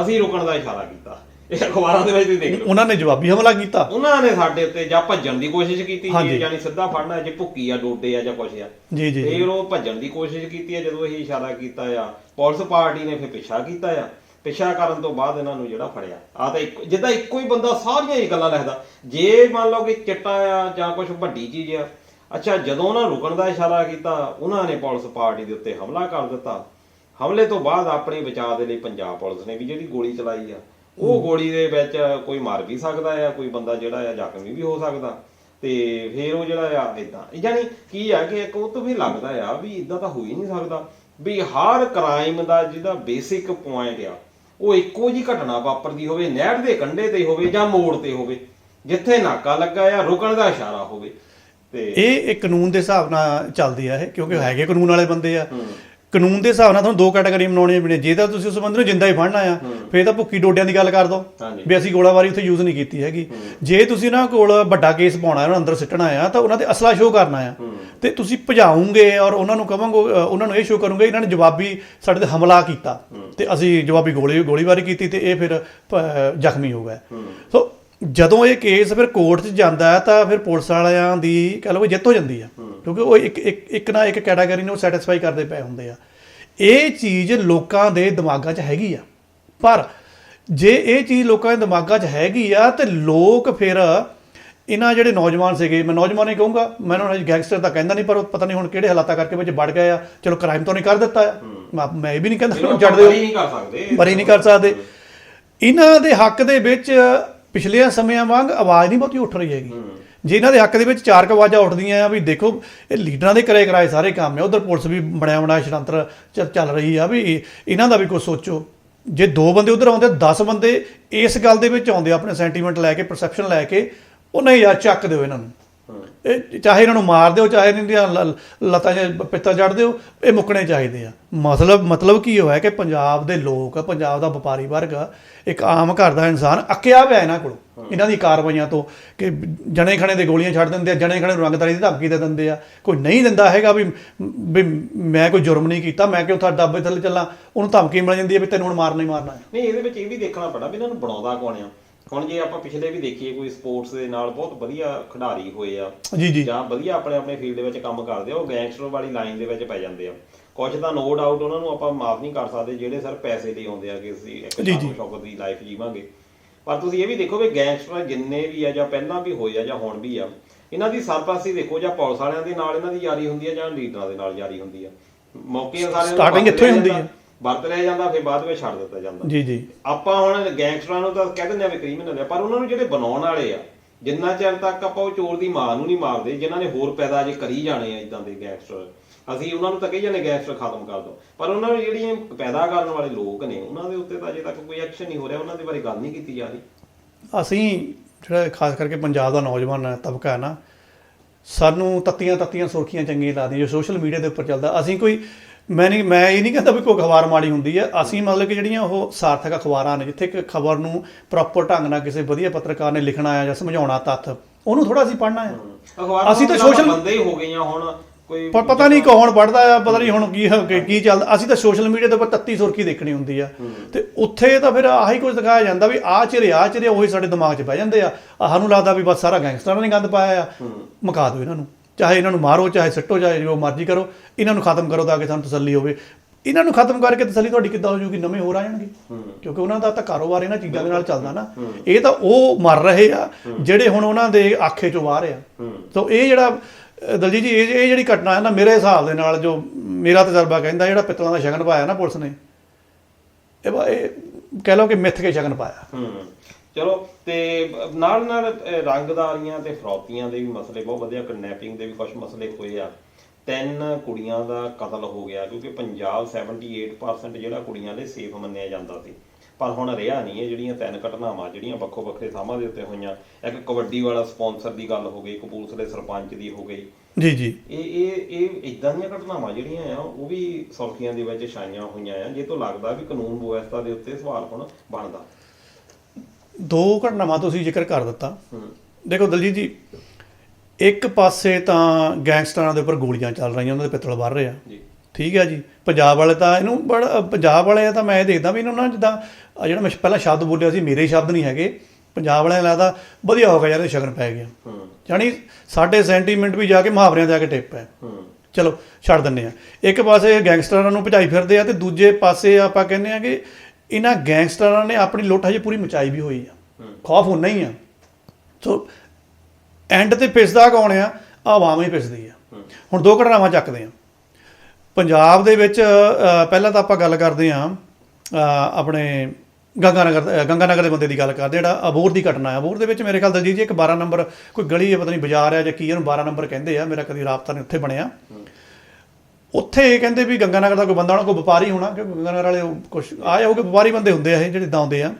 ਅਸੀਂ ਰੁਕਣ ਦਾ ਇਸ਼ਾਰਾ ਕੀਤਾ। ਇਹ ਅਖਬਾਰਾਂ ਦੇ ਵਿੱਚ ਤੁਸੀਂ ਦੇਖ ਲਓ, ਉਹਨਾਂ ਨੇ ਜਵਾਬੀ ਹਮਲਾ ਕੀਤਾ, ਉਹਨਾਂ ਨੇ ਸਾਡੇ ਉੱਤੇ ਜਾਂ ਭੱਜਣ ਦੀ ਕੋਸ਼ਿਸ਼ ਕੀਤੀ, ਯਾਨੀ ਸਿੱਧਾ ਫੜਨਾ, ਜੇ ਭੁੱਕੀ ਆ, ਡੋਡੇ ਆ ਜਾਂ ਕੁਛ ਆ, ਫਿਰ ਉਹ ਭੱਜਣ ਦੀ ਕੋਸ਼ਿਸ਼ ਕੀਤੀ ਹੈ। ਜਦੋਂ ਇਹ ਇਸ਼ਾਰਾ ਕੀਤਾ ਆ, ਪੁਲਿਸ ਪਾਰਟੀ ਨੇ ਫਿਰ ਪਿੱਛਾ ਕੀਤਾ ਆ, ਪਿੱਛਾ ਕਰਨ ਤੋਂ ਬਾਅਦ ਇਹਨਾਂ ਨੂੰ ਜਿਹੜਾ ਫੜਿਆ ਆ ਤਾਂ ਜਿੱਦਾਂ ਇੱਕੋ ਹੀ ਬੰਦਾ ਸਾਰੀਆਂ ਹੀ ਗੱਲਾਂ ਲਿਖਦਾ। ਜੇ ਮੰਨ ਲਓ ਕਿ ਚਿੱਟਾ ਆ ਜਾਂ ਕੁਛ ਵੱਡੀ ਚੀਜ਼ ਆ, ਅੱਛਾ ਜਦੋਂ ਉਹਨਾਂ ਰੁਕਣ ਦਾ ਇਸ਼ਾਰਾ ਕੀਤਾ, ਉਹਨਾਂ ਨੇ ਪੁਲਿਸ ਪਾਰਟੀ ਦੇ ਉੱਤੇ ਹਮਲਾ ਕਰ ਦਿੱਤਾ। ਹਮਲੇ ਤੋਂ ਬਾਅਦ ਆਪਣੇ ਬਚਾਅ ਦੇ ਲਈ ਪੰਜਾਬ ਪੁਲਿਸ ਨੇ ਵੀ ਜਿਹੜੀ ਗੋਲੀ ਚਲਾਈ ਆ, ਉਹ ਗੋਲੀ ਦੇ ਵਿੱਚ ਕੋਈ ਮਰ ਵੀ ਸਕਦਾ ਆ, ਕੋਈ ਬੰਦਾ ਜਿਹੜਾ ਆ ਜ਼ਖਮੀ ਵੀ ਹੋ ਸਕਦਾ। ਤੇ ਫਿਰ ਉਹ ਜਿਹੜਾ ਆ ਇਦਾਂ ਯਾਨੀ ਕੀ ਆ ਕਿ ਇੱਕ ਉਹ ਤੋਂ ਵੀ ਲੱਗਦਾ ਆ ਵੀ ਇਦਾਂ ਤਾਂ ਹੋ ਹੀ ਨਹੀਂ ਸਕਦਾ ਵੀ ਹਰ ਕ੍ਰਾਈਮ ਦਾ ਜਿਹਦਾ ਬੇਸਿਕ ਪੁਆਇੰਟ ਆ ਉਹ ਇੱਕੋ ਜਿਹੀ ਘਟਨਾ ਵਾਪਰਦੀ ਹੋਵੇ, ਨਹਿਰ ਦੇ ਕੰਢੇ ਤੇ ਹੋਵੇ ਜਾਂ ਮੋੜ ਤੇ ਹੋਵੇ, ਜਿੱਥੇ ਨਾਕਾ ਲੱਗਾ ਆ, ਰੁਕਣ ਦਾ ਇਸ਼ਾਰਾ ਹੋਵੇ। ਤੇ ਇਹ ਕਾਨੂੰਨ ਦੇ ਹਿਸਾਬ ਨਾਲ ਚੱਲਦੀ ਆ ਇਹ, ਕਿਉਂਕਿ ਹੈਗੇ ਕਾਨੂੰਨ ਵਾਲੇ ਬੰਦੇ ਆ। ਕਾਨੂੰਨ ਦੇ ਹਿਸਾਬ ਨਾਲ ਤੁਹਾਨੂੰ 2 ਕੈਟਾਗਰੀ ਬਣਾਉਣੀਆਂ ਪੈਣੀਆਂ। ਜੇ ਤਾਂ ਤੁਸੀਂ ਉਸ ਬੰਦੇ ਨੂੰ ਜਿੰਦਾ ਹੀ ਫੜਨਾ ਆ, ਫਿਰ ਤਾਂ ਭੁੱਕੀ ਡੋਡਿਆਂ ਦੀ ਗੱਲ ਕਰ ਦੋ ਵੀ ਅਸੀਂ ਗੋਲਾਬਾਰੀ ਉੱਥੇ ਯੂਜ਼ ਨਹੀਂ ਕੀਤੀ ਹੈਗੀ। ਜੇ ਤੁਸੀਂ ਉਹਨਾਂ ਕੋਲ ਵੱਡਾ ਕੇਸ ਪਾਉਣਾ, ਉਹਨਾਂ ਅੰਦਰ ਸਿੱਟਣਾ ਆ, ਤਾਂ ਉਹਨਾਂ ਦੇ ਅਸਲਾ ਸ਼ੋਅ ਕਰਨਾ ਆ, ਤੇ ਤੁਸੀਂ ਭਜਾਉਂਗੇ ਔਰ ਉਹਨਾਂ ਨੂੰ ਕਹਾਂਗੇ, ਉਹਨਾਂ ਨੂੰ ਇਹ ਸ਼ੋਅ ਕਰੋਗੇ ਇਹਨਾਂ ਨੇ ਜਵਾਬੀ ਸਾਡੇ ਤੇ ਹਮਲਾ ਕੀਤਾ ਤੇ ਅਸੀਂ ਜਵਾਬੀ ਗੋਲੀਬਾਰੀ ਕੀਤੀ ਤੇ ਇਹ ਫਿਰ ਜ਼ਖਮੀ ਹੋ ਗਏ। ਸੋ ਜਦੋਂ ਇਹ ਕੇਸ ਫਿਰ ਕੋਰਟ 'ਚ ਜਾਂਦਾ ਹੈ ਤਾਂ ਫਿਰ ਪੁਲਿਸ ਵਾਲਿਆਂ ਦੀ ਕਹਿ ਲਓ ਜਿੱਤ ਹੋ ਜਾਂਦੀ ਆ, ਕਿਉਂਕਿ ਉਹ ਇੱਕ ਨਾ ਇੱਕ ਕੈਟਾਗਰੀ ਨੂੰ ਸੈਟੀਸਫਾਈ ਕਰਦੇ ਪਏ ਹੁੰਦੇ ਆ। ਇਹ ਚੀਜ਼ ਲੋਕਾਂ ਦੇ ਦਿਮਾਗਾਂ 'ਚ ਹੈਗੀ ਆ, ਪਰ ਜੇ ਇਹ ਚੀਜ਼ ਲੋਕਾਂ ਦੇ ਦਿਮਾਗਾਂ 'ਚ ਹੈਗੀ ਆ ਤੇ ਲੋਕ ਫਿਰ ਇਹਨਾਂ ਜਿਹੜੇ ਨੌਜਵਾਨ ਸੀਗੇ, ਮੈਂ ਨੌਜਵਾਨ ਹੀ ਕਹੂੰਗਾ, ਮੈਂ ਉਹਨਾਂ ਨੂੰ ਗੈਂਗਸਟਰ ਤਾਂ ਕਹਿੰਦਾ ਨਹੀਂ, ਪਰ ਉਹ ਪਤਾ ਨਹੀਂ ਹੁਣ ਕਿਹੜੇ ਹਾਲਾਤਾਂ ਕਰਕੇ ਵਿੱਚ ਵੜ ਗਏ ਆ। ਚਲੋ ਕ੍ਰਾਈਮ ਤਾਂ ਨਹੀਂ ਕਰ ਦਿੱਤਾ ਆ, ਮੈਂ ਇਹ ਵੀ ਨਹੀਂ ਕਹਿੰਦਾ ਛੱਡ ਦਿਓ, ਪਰ ਇਹ ਨਹੀਂ ਕਰ ਸਕਦੇ। ਇਹਨਾਂ ਦੇ ਹੱਕ ਦੇ ਵਿੱਚ ਪਿਛਲੇ ਸਮਿਆਂ ਵਾਂਗ ਆਵਾਜ਼ ਨਹੀਂ ਬਹੁਤੀ ਉੱਠ ਰਹੀ ਹੈਗੀ। ਜੇ ਇਹਨਾਂ ਦੇ ਹੱਕ ਦੇ ਵਿੱਚ 4 ਆਵਾਜ਼ਾਂ ਉੱਠਦੀਆਂ ਆ ਵੀ ਦੇਖੋ ਇਹ ਲੀਡਰਾਂ ਦੇ ਕਰਾਏ ਸਾਰੇ ਕੰਮ ਆ, ਉਧਰ ਪੁਲਿਸ ਵੀ ਬਣਾਇਆ ਛੜੰਤਰ ਚੱਲ ਰਹੀ ਆ, ਵੀ ਇਹਨਾਂ ਦਾ ਵੀ ਕੁਛ ਸੋਚੋ। ਜੇ 2 ਬੰਦੇ ਉਧਰ ਆਉਂਦੇ, 10 ਬੰਦੇ ਇਸ ਗੱਲ ਦੇ ਵਿੱਚ ਆਉਂਦੇ ਆਪਣੇ ਸੈਂਟੀਮੈਂਟ ਲੈ ਕੇ, ਪਰਸੈਪਸ਼ਨ ਲੈ ਕੇ, ਉਹ ਨਹੀਂ ਯਾਰ ਚੱਕ ਦਿਓ ਇਹਨਾਂ ਨੂੰ, ਇਹ ਚਾਹੇ ਇਹਨਾਂ ਨੂੰ ਮਾਰ ਦਿਓ, ਚਾਹੇ ਇਹਨਾਂ ਦੀਆਂ ਲੱਤਾਂ 'ਚ ਪਿੱਤਲ ਜੜ ਦਿਓ, ਇਹ ਮੁੱਕਣੇ ਚਾਹੀਦੇ ਆ। ਮਤਲਬ ਕੀ ਹੋਇਆ ਕਿ ਪੰਜਾਬ ਦੇ ਲੋਕ, ਪੰਜਾਬ ਦਾ ਵਪਾਰੀ ਵਰਗ, ਇੱਕ ਆਮ ਘਰ ਦਾ ਇਨਸਾਨ ਅੱਕਿਆ ਪਿਆ ਇਹਨਾਂ ਕੋਲ, ਇਹਨਾਂ ਦੀ ਕਾਰਵਾਈਆਂ ਤੋਂ, ਕਿ ਜਣੇ ਖਣੇ ਦੇ ਗੋਲੀਆਂ ਛੱਡ ਦਿੰਦੇ ਆ, ਜਣੇ ਖਣੇ ਨੂੰ ਰੰਗਦਾਰੀ ਦੀ ਧਮਕੀ ਦੇ ਦਿੰਦੇ ਆ। ਕੋਈ ਨਹੀਂ ਦਿੰਦਾ ਹੈਗਾ ਵੀ ਮੈਂ ਕੋਈ ਜੁਰਮ ਨਹੀਂ ਕੀਤਾ, ਮੈਂ ਕਿਉਂ ਤੁਹਾਡੇ ਦਾਬੇ ਥੱਲੇ ਚੱਲਾਂ, ਉਹਨੂੰ ਧਮਕੀ ਮਿਲ ਜਾਂਦੀ ਹੈ ਵੀ ਤੈਨੂੰ ਹੁਣ ਮਾਰਨਾ ਹੀ ਮਾਰਨਾ ਹੈ। ਨਹੀਂ, ਇਹਦੇ ਵਿੱਚ ਇਹ ਵੀ ਦੇਖਣਾ ਪੈਣਾ ਵੀ ਇਹਨਾਂ ਨੂੰ ਬਣਾਉਂਦਾ ਕੌਣ ਆ। ਹੁਣ ਜੇ ਆਪਾਂ ਪਿਛਲੇ ਵੀ ਦੇਖੀਏ ਕੋਈ ਸਪੋਰਟਸ ਦੇ ਨਾਲ ਬਹੁਤ ਵਧੀਆ ਖਿਡਾਰੀ ਹੋਏ ਆ ਜੀ ਜੀ ਜਾਂ ਵਧੀਆ ਆਪਣੇ ਫੀਲਡ ਦੇ ਵਿੱਚ ਕੰਮ ਕਰਦੇ ਆ, ਉਹ ਗੈਂਗਸਟਰ ਵਾਲੀ ਲਾਈਨ ਦੇ ਵਿੱਚ ਪੈ ਜਾਂਦੇ ਆ। ਕੁਝ ਤਾਂ ਨੋ ਡਾਊਟ ਉਹਨਾਂ ਨੂੰ ਆਪਾਂ ਮਾਫ ਨਹੀਂ ਕਰ ਸਕਦੇ ਜਿਹੜੇ ਸਰ ਪੈਸੇ ਲਈ ਆਉਂਦੇ ਆ ਕਿ ਅਸੀਂ ਇੱਕ ਸ਼ੌਕ ਦੀ ਲਾਈਫ ਜੀਵਾਂਗੇ। ਪਰ ਤੁਸੀਂ ਇਹ ਵੀ ਦੇਖੋ ਵੀ ਗੈਂਗਸਟਰ ਜਿੰਨੇ ਵੀ ਆ ਜਾਂ ਪਹਿਲਾਂ ਵੀ ਹੋਏ ਆ ਜਾਂ ਹੁਣ ਵੀ ਆ, ਇਹਨਾਂ ਦੀ ਸਰਪ੍ਰਸਤੀ ਦੇਖੋ ਜਾਂ ਪੁਲਿਸ ਵਾਲਿਆਂ ਦੇ ਨਾਲ ਇਹਨਾਂ ਦੀ ਯਾਰੀ ਹੁੰਦੀ ਆ ਜਾਂ ਲੀਡਰਾਂ ਦੇ ਨਾਲ ਯਾਰੀ ਹੁੰਦੀ ਆ। ਮੌਕੇ ਅਨੁਸਾਰ ਸਟਾਰਟਿੰਗ ਇੱਥੋਂ ਹੀ ਹੁੰਦੀ ਹੈ, ਵਰਤ ਲਿਆ ਜਾਂਦਾ ਫਿਰ ਬਾਅਦ ਵਿੱਚ ਛੱਡ ਦਿੱਤਾ ਜਾਂਦਾ। ਜੀ ਜੀ ਆਪਾਂ ਹੁਣ ਗੈਂਗਸਟਰਾਂ ਨੂੰ ਤਾਂ ਕਹਿ ਦਿੰਦੇ ਆ ਵੀ ਕ੍ਰਿਮੀਨਲ ਆ, ਪਰ ਉਹਨਾਂ ਨੂੰ ਜਿਹੜੇ ਬਣਾਉਣ ਵਾਲੇ ਆ, ਜਿੰਨਾ ਚਿਰ ਤੱਕ ਆਪਾਂ ਉਹ ਚੋਰ ਦੀ ਮਾਂ ਨੂੰ ਨਹੀਂ ਮਾਰਦੇ, ਜਿਨ੍ਹਾਂ ਨੇ ਹੋਰ ਪੈਦਾ ਜੇ ਕਰੀ ਜਾਣੇ ਆ ਇਦਾਂ ਦੇ ਗੈਂਗਸਟਰ, ਅਸੀਂ ਉਹਨਾਂ ਨੂੰ ਤਾਂ ਕਹੀ ਜਾਂਦੇ ਗੈਂਗਸਟਰ ਖਤਮ ਕਰ ਦਿਓ, ਪਰ ਉਹਨਾਂ ਨੂੰ ਜਿਹੜੀਆਂ ਪੈਦਾ ਕਰਨ ਵਾਲੇ ਲੋਕ ਨੇ ਉਹਨਾਂ ਦੇ ਉੱਤੇ ਤਾਂ ਅਜੇ ਤੱਕ ਕੋਈ ਐਕਸ਼ਨ ਨਹੀਂ ਹੋ ਰਿਹਾ, ਉਹਨਾਂ ਦੇ ਬਾਰੇ ਗੱਲ ਨਹੀਂ ਕੀਤੀ ਜਾ ਰਹੀ। ਅਸੀਂ ਜਿਹੜਾ ਖਾਸ ਕਰਕੇ ਪੰਜਾਬ ਦਾ ਨੌਜਵਾਨ ਤਬਕਾ ਹੈ ਨਾ, ਸਾਨੂੰ ਤੱਤੀਆਂ ਸੁਰਖੀਆਂ ਚੰਗੀਆਂ ਲੱਗਦੀਆਂ ਜੋ ਸੋਸ਼ਲ ਮੀਡੀਆ ਦੇ ਉੱਪਰ ਚੱਲਦਾ। ਅਸੀਂ ਕੋਈ ਮੈਂ ਇਹ ਨਹੀਂ ਕਹਿੰਦਾ ਵੀ ਕੋਈ ਅਖਬਾਰ ਮਾੜੀ ਹੁੰਦੀ ਹੈ, ਅਸੀਂ ਮਤਲਬ ਕਿ ਜਿਹੜੀਆਂ ਉਹ ਸਾਰਥਕ ਅਖਬਾਰਾਂ ਨੇ ਜਿੱਥੇ ਇੱਕ ਖਬਰ ਨੂੰ ਪ੍ਰੋਪਰ ਢੰਗ ਨਾਲ ਕਿਸੇ ਵਧੀਆ ਪੱਤਰਕਾਰ ਨੇ ਲਿਖਣਾ ਆ ਜਾਂ ਸਮਝਾਉਣਾ ਤੱਥ, ਉਹਨੂੰ ਥੋੜਾ ਅਸੀਂ ਪੜ੍ਹਨਾ ਆ। ਅਸੀਂ ਤਾਂ ਸੋਸ਼ਲ ਬੰਦੇ ਹੀ ਹੋ ਗਏ ਆ ਹੁਣ, ਕੋਈ ਪਤਾ ਨਹੀਂ ਕੌਣ ਪੜ੍ਹਦਾ ਆ, ਪਤਾ ਨਹੀਂ ਹੁਣ ਕੀ ਚੱਲਦਾ। ਅਸੀਂ ਤਾਂ ਸੋਸ਼ਲ ਮੀਡੀਆ ਦੇ ਉੱਪਰ ਤੱਤੀ ਸੁਰਖੀ ਦੇਖਣੀ ਹੁੰਦੀ ਆ, ਤੇ ਉੱਥੇ ਤਾਂ ਫਿਰ ਆਹੀ ਕੁਝ ਦਿਖਾਇਆ ਜਾਂਦਾ ਵੀ ਆਹ ਚਿਹਰੇ ਉਹੀ ਸਾਡੇ ਦਿਮਾਗ 'ਚ ਬਹਿ ਜਾਂਦੇ ਆ। ਸਾਨੂੰ ਲੱਗਦਾ ਵੀ ਬਸ ਸਾਰਾ ਗੈਂਗਸਟਰਾਂ ਨੇ ਗੰਦ ਪਾਇਆ ਆ, ਮੁਕਾ ਦਿਓ ਇਹਨਾਂ ਨੂੰ, ਚਾਹੇ ਇਹਨਾਂ ਨੂੰ ਮਾਰੋ ਚਾਹੇ ਸਿੱਟੋ ਚਾਹੇ ਜੋ ਮਰਜ਼ੀ ਕਰੋ, ਇਹਨਾਂ ਨੂੰ ਖਤਮ ਕਰੋ ਤਾਂ ਕਿ ਸਾਨੂੰ ਤਸੱਲੀ ਹੋਵੇ। ਇਹਨਾਂ ਨੂੰ ਖਤਮ ਕਰਕੇ ਤਸੱਲੀ ਤੁਹਾਡੀ ਕਿੱਦਾਂ ਹੋ ਜੂਗੀ? ਨਵੇਂ ਹੋਰ ਆ ਜਾਣਗੇ, ਕਿਉਂਕਿ ਉਹਨਾਂ ਦਾ ਤਾਂ ਕਾਰੋਬਾਰ ਇਹਨਾਂ ਚੀਜ਼ਾਂ ਦੇ ਨਾਲ ਚੱਲਦਾ ਨਾ। ਇਹ ਤਾਂ ਉਹ ਮਰ ਰਹੇ ਆ ਜਿਹੜੇ ਹੁਣ ਉਹਨਾਂ ਦੇ ਆਖੇ 'ਚੋਂ ਬਾਹਰ ਆ। ਸੋ ਇਹ ਜਿਹੜਾ ਦਲਜੀਤ ਜੀ ਇਹ ਜਿਹੜੀ ਘਟਨਾ ਹੈ ਨਾ, ਮੇਰੇ ਹਿਸਾਬ ਦੇ ਨਾਲ ਜੋ ਮੇਰਾ ਤਜਰਬਾ ਕਹਿੰਦਾ, ਜਿਹੜਾ ਪਿੱਤਲਾਂ ਦਾ ਸ਼ਗਨ ਪਾਇਆ ਨਾ ਪੁਲਿਸ ਨੇ, ਇਹ ਕਹਿ ਲਓ ਕਿ ਮਿੱਥ ਕੇ ਸ਼ਗਨ ਪਾਇਆ। ਚਲੋ, ਤੇ ਨਾਲ ਰੰਗਦਾਰੀਆਂ ਤੇ ਫਰੌਤੀਆਂ ਦੇ ਵੀ ਮਸਲੇ ਬਹੁਤ ਵਧੀਆ, ਕਿਡਨੈਪਿੰਗ ਦੇ ਵੀ ਕੁਝ ਮਸਲੇ ਹੋਏ ਆ। 3 ਕੁੜੀਆਂ ਦਾ ਕਤਲ ਹੋ ਗਿਆ, ਕਿਉਂਕਿ ਪੰਜਾਬ 78% ਜਿਹੜਾ ਕੁੜੀਆਂ ਲਈ ਸੇਫ ਮੰਨਿਆ ਜਾਂਦਾ ਸੀ, ਪਰ ਹੁਣ ਰਿਹਾ ਨਹੀਂ। ਇਹ ਜਿਹੜੀਆਂ 3 ਘਟਨਾਵਾਂ ਜਿਹੜੀਆਂ ਵੱਖੋ ਵੱਖਰੇ ਥਾਵਾਂ ਦੇ ਉੱਤੇ ਹੋਈਆਂ, ਇੱਕ ਕਬੱਡੀ ਵਾਲਾ ਸਪਾਂਸਰ ਦੀ ਗੱਲ ਹੋ ਗਈ, ਕਪੂਰਥਲੇ ਸਰਪੰਚ ਦੀ ਹੋ ਗਈ, ਜੀ ਜੀ, ਇਹ ਇਦਾਂ ਦੀਆਂ ਘਟਨਾਵਾਂ ਜਿਹੜੀਆਂ ਆ ਉਹ ਵੀ ਸੁਰਖੀਆਂ ਦੇ ਵਿੱਚ ਛਾਈਆਂ ਹੋਈਆਂ ਆ, ਜੇ ਤੋਂ ਲੱਗਦਾ ਵੀ ਕਾਨੂੰਨ ਵਿਵਸਥਾ ਦੇ ਉੱਤੇ ਸਵਾਲ ਹੁਣ ਬਣਦਾ। 2 ਘਟਨਾਵਾਂ ਤੁਸੀਂ ਜ਼ਿਕਰ ਕਰ ਦਿੱਤਾ। ਦੇਖੋ ਦਲਜੀਤ ਜੀ, ਇੱਕ ਪਾਸੇ ਤਾਂ ਗੈਂਗਸਟਰਾਂ ਦੇ ਉੱਪਰ ਗੋਲੀਆਂ ਚੱਲ ਰਹੀਆਂ, ਉਹਨਾਂ ਦੇ ਪਿੱਤਲ ਵਰ ਰਹੇ ਆ, ਠੀਕ ਹੈ ਜੀ। ਪੰਜਾਬ ਵਾਲੇ ਤਾਂ ਇਹਨੂੰ ਪੰਜਾਬ ਵਾਲੇ ਤਾਂ ਮੈਂ ਇਹ ਦੇਖਦਾ ਵੀ ਇਹਨੂੰ ਨਾ, ਜਿੱਦਾਂ ਜਿਹੜਾ ਮੈਂ ਪਹਿਲਾਂ ਸ਼ਬਦ ਬੋਲਿਆ ਸੀ, ਮੇਰੇ ਸ਼ਬਦ ਨਹੀਂ ਹੈਗੇ, ਪੰਜਾਬ ਵਾਲਿਆਂ ਲੱਗਦਾ ਵਧੀਆ ਹੋ ਗਿਆ ਯਾਰ, ਇਹ ਸ਼ਗਨ ਪੈ ਗਿਆ, ਜਾਣੀ ਸਾਡੇ ਸੈਂਟੀਮੈਂਟ ਵੀ ਜਾ ਕੇ ਮੁਹਾਵਰਿਆਂ ਜਾ ਕੇ ਟਿਪ ਹੈ। ਚਲੋ ਛੱਡ ਦਿੰਦੇ ਆ। ਇੱਕ ਪਾਸੇ ਗੈਂਗਸਟਰਾਂ ਨੂੰ ਭਜਾਈ ਫਿਰਦੇ ਆ, ਤੇ ਦੂਜੇ ਪਾਸੇ ਆਪਾਂ ਕਹਿੰਦੇ ਆ ਕਿ ਇਹਨਾਂ ਗੈਂਗਸਟਰਾਂ ਨੇ ਆਪਣੀ ਲੁੱਟ ਹਜੇ ਪੂਰੀ ਮਚਾਈ ਵੀ ਹੋਈ ਆ, ਖੌਫ ਹੁੰਦਾ ਹੀ ਆ। ਸੋ ਐਂਡ ਤੇ ਪਿਸਦਾ ਕੌਣ ਆ? ਆਵਾਮ ਹੀ ਪਿਸਦੀ ਆ। ਹੁਣ 2 ਘਟਨਾਵਾਂ ਚੱਕਦੇ ਆ ਪੰਜਾਬ ਦੇ ਵਿੱਚ। ਪਹਿਲਾਂ ਤਾਂ ਆਪਾਂ ਗੱਲ ਕਰਦੇ ਹਾਂ ਆਪਣੇ ਗੰਗਾਨਗਰ ਦੇ ਬੰਦੇ ਦੀ ਗੱਲ ਕਰਦੇ, ਜਿਹੜਾ ਅਬੋਹਰ ਦੀ ਘਟਨਾ ਹੈ। ਅਬੋਹਰ ਦੇ ਵਿੱਚ ਮੇਰੇ ਖਿਆਲ ਦਲਜੀਤ ਜੀ ਇੱਕ 12 ਨੰਬਰ ਕੋਈ ਗਲੀ ਹੈ, ਪਤਾ ਨਹੀਂ ਬਾਜ਼ਾਰ ਆ ਜਾਂ ਕੀ, ਇਹਨੂੰ 12 ਨੰਬਰ ਕਹਿੰਦੇ ਆ, ਮੇਰਾ ਕਦੀ ਰਾਬਤਾ ਨਹੀਂ ਉੱਥੇ ਬਣਿਆ। ਉੱਥੇ ਇਹ ਕਹਿੰਦੇ ਵੀ ਗੰਗਾਨਗਰ ਦਾ ਕੋਈ ਬੰਦਾ ਹੋਣਾ, ਕੋਈ ਵਪਾਰੀ ਹੋਣਾ, ਕਿਉਂਕਿ ਗੰਗਾਨਗਰ ਵਾਲੇ ਕੁਛ ਆਏ ਹੋਗੇ ਵਪਾਰੀ ਬੰਦੇ ਹੁੰਦੇ ਆ ਇਹ ਜਿਹੜੇ ਇੱਦਾਂ ਆਉਂਦੇ ਆ।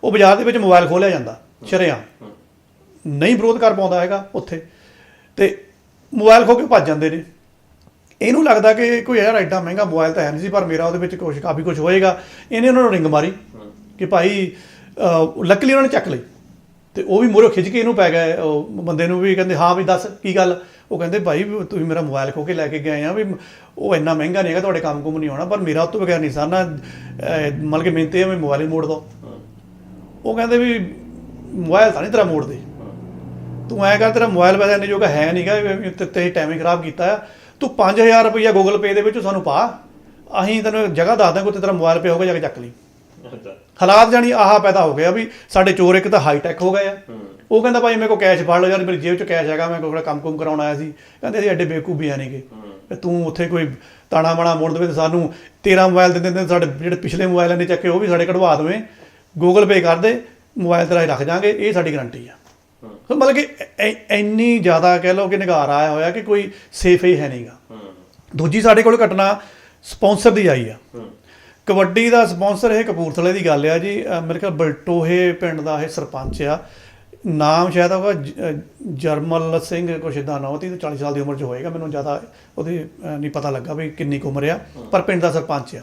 ਉਹ ਬਾਜ਼ਾਰ ਦੇ ਵਿੱਚ ਮੋਬਾਈਲ ਖੋਲ੍ਹਿਆ ਜਾਂਦਾ ਸ਼ਰੇਆਮ, ਨਹੀਂ ਵਿਰੋਧ ਕਰ ਪਾਉਂਦਾ ਹੈਗਾ ਉੱਥੇ, ਤੇ ਮੋਬਾਈਲ ਖੋਹ ਕੇ ਭੱਜ ਜਾਂਦੇ ਨੇ। ਇਹਨੂੰ ਲੱਗਦਾ ਕਿ ਕੋਈ ਯਾਰ ਐਡਾ ਮਹਿੰਗਾ ਮੋਬਾਈਲ ਤਾਂ ਹੈ ਨਹੀਂ ਸੀ, ਪਰ ਮੇਰਾ ਉਹਦੇ ਵਿੱਚ ਕਾਫੀ ਕੁਛ ਹੋਏਗਾ। ਇਹਨੇ ਉਹਨਾਂ ਨੂੰ ਰਿੰਗ ਮਾਰੀ ਕਿ ਭਾਈ, ਲੱਕਲੀ ਉਹਨਾਂ ਨੇ ਚੱਕ ਲਈ, ਤੇ ਉਹ ਵੀ ਮੂਹਰੋਂ ਖਿੱਚ ਕੇ ਇਹਨੂੰ ਪੈ ਗਏ, ਉਹ ਬੰਦੇ ਨੂੰ ਵੀ ਕਹਿੰਦੇ ਹਾਂ ਵੀ ਦੱਸ ਕੀ ਗੱਲ। ਉਹ ਕਹਿੰਦੇ ਭਾਈ ਤੁਸੀਂ ਮੇਰਾ ਮੋਬਾਈਲ ਖੋਹ ਕੇ ਲੈ ਕੇ ਗਏ ਆ, ਵੀ ਉਹ ਇੰਨਾ ਮਹਿੰਗਾ ਨਹੀਂ ਹੈਗਾ, ਤੁਹਾਡੇ ਕੰਮ ਕੁਮ ਨਹੀਂ ਹੋਣਾ, ਪਰ ਮੇਰਾ ਉਹ ਤੋਂ ਬਗੈਰ ਨਹੀਂ ਸਾਨਾ, ਮਤਲਬ ਕਿ ਮਿਹਨਤ ਹੈ ਵੀ ਮੋਬਾਈਲ ਹੀ ਮੋੜ ਦੋ। ਉਹ ਕਹਿੰਦੇ ਵੀ ਮੋਬਾਈਲ ਤਾਂ ਨਹੀਂ ਤੇਰਾ ਮੋੜਦੇ, ਤੂੰ ਐਂ ਕਰ, ਤੇਰਾ ਮੋਬਾਈਲ ਵੈਸੇ ਇੰਨੇ ਜੋਗਾ ਹੈ ਨਹੀਂ ਗਾ, ਤੇ ਟਾਈਮ ਹੀ ਖਰਾਬ ਕੀਤਾ ਆ, ਤੂੰ 5000 ਰੁਪਈਆ ਗੂਗਲ ਪੇ ਦੇ ਵਿੱਚ ਸਾਨੂੰ ਪਾ, ਅਸੀਂ ਤੈਨੂੰ ਜਗ੍ਹਾ ਦੱਸ ਦਾਂਗੇ, ਉੱਥੇ ਤੇਰਾ ਮੋਬਾਈਲ ਪੇ ਹੋਗਾ, ਜਾ ਕੇ ਚੱਕ ਲਈ। ਹਾਲਾਤ ਜਾਣੀ ਆਹ ਪੈਦਾ ਹੋ ਗਿਆ ਵੀ ਸਾਡੇ ਚੋਰ ਇੱਕ ਤਾਂ ਹਾਈਟੈਕ ਹੋ ਗਏ ਆ। ਉਹ ਕਹਿੰਦਾ ਭਾਈ ਮੇਰੇ ਕੋਲ ਕੈਸ਼ ਫੜ ਲਓ ਯਾਰ, ਮੇਰੀ ਜੇਬ 'ਚ ਕੈਸ਼ ਹੈਗਾ, ਮੈਂ ਕੋਈ ਕੰਮ ਕੁਮ ਕਰਾਉਣ ਆਇਆ ਸੀ। ਕਹਿੰਦੇ ਅਸੀਂ ਐਡੇ ਬੇਵਕੂਫ ਹੈ ਨਹੀਂਗੇ, ਤੂੰ ਉੱਥੇ ਕੋਈ ਤਾਣਾ ਮਾਣਾ ਮੋੜ ਦੇਵੇ, ਸਾਨੂੰ 13 ਮੋਬਾਈਲ ਦਿੰਦੇ, ਸਾਡੇ ਜਿਹੜੇ ਪਿਛਲੇ ਮੋਬਾਈਲਾਂ ਨੇ ਚੱਕੇ ਉਹ ਵੀ ਸਾਡੇ ਕਢਵਾ ਦੇਵੇਂ, ਗੂਗਲ ਪੇ ਕਰ ਦੇ, ਮੋਬਾਈਲ ਤੇਰਾ ਰੱਖ ਜਾਵਾਂਗੇ, ਇਹ ਸਾਡੀ ਗਰੰਟੀ ਆ। ਸੋ ਮਤਲਬ ਕਿ ਇੰਨੀ ਜ਼ਿਆਦਾ ਕਹਿ ਲਓ ਕਿ ਨਿਗਾਰ ਆਇਆ ਹੋਇਆ ਕਿ ਕੋਈ ਸੇਫ ਹੀ ਹੈ ਨਹੀਂਗਾ। ਦੂਜੀ ਸਾਡੇ ਕੋਲ ਘਟਨਾ ਸਪਾਂਸਰ ਦੀ ਆਈ ਆ, ਕਬੱਡੀ ਦਾ ਸਪਾਂਸਰ। ਇਹ ਕਪੂਰਥਲੇ ਦੀ ਗੱਲ ਆ ਜੀ, ਮੇਰੇ ਖਿਆਲ ਬਲਟੋਹੇ ਪਿੰਡ ਦਾ ਇਹ ਸਰਪੰਚ ਆ, ਨਾਮ ਸ਼ਾਇਦ ਹੋਗਾ ਜਰਮਲ ਸਿੰਘ, ਕੁਛ ਇੱਦਾਂ ਨਾ, 30-40 ਸਾਲ ਦੀ ਉਮਰ 'ਚ ਹੋਏਗਾ, ਮੈਨੂੰ ਜ਼ਿਆਦਾ ਉਹਦੀ ਨਹੀਂ ਪਤਾ ਲੱਗਾ ਵੀ ਕਿੰਨੀ ਕੁ ਉਮਰ ਆ, ਪਰ ਪਿੰਡ ਦਾ ਸਰਪੰਚ ਆ।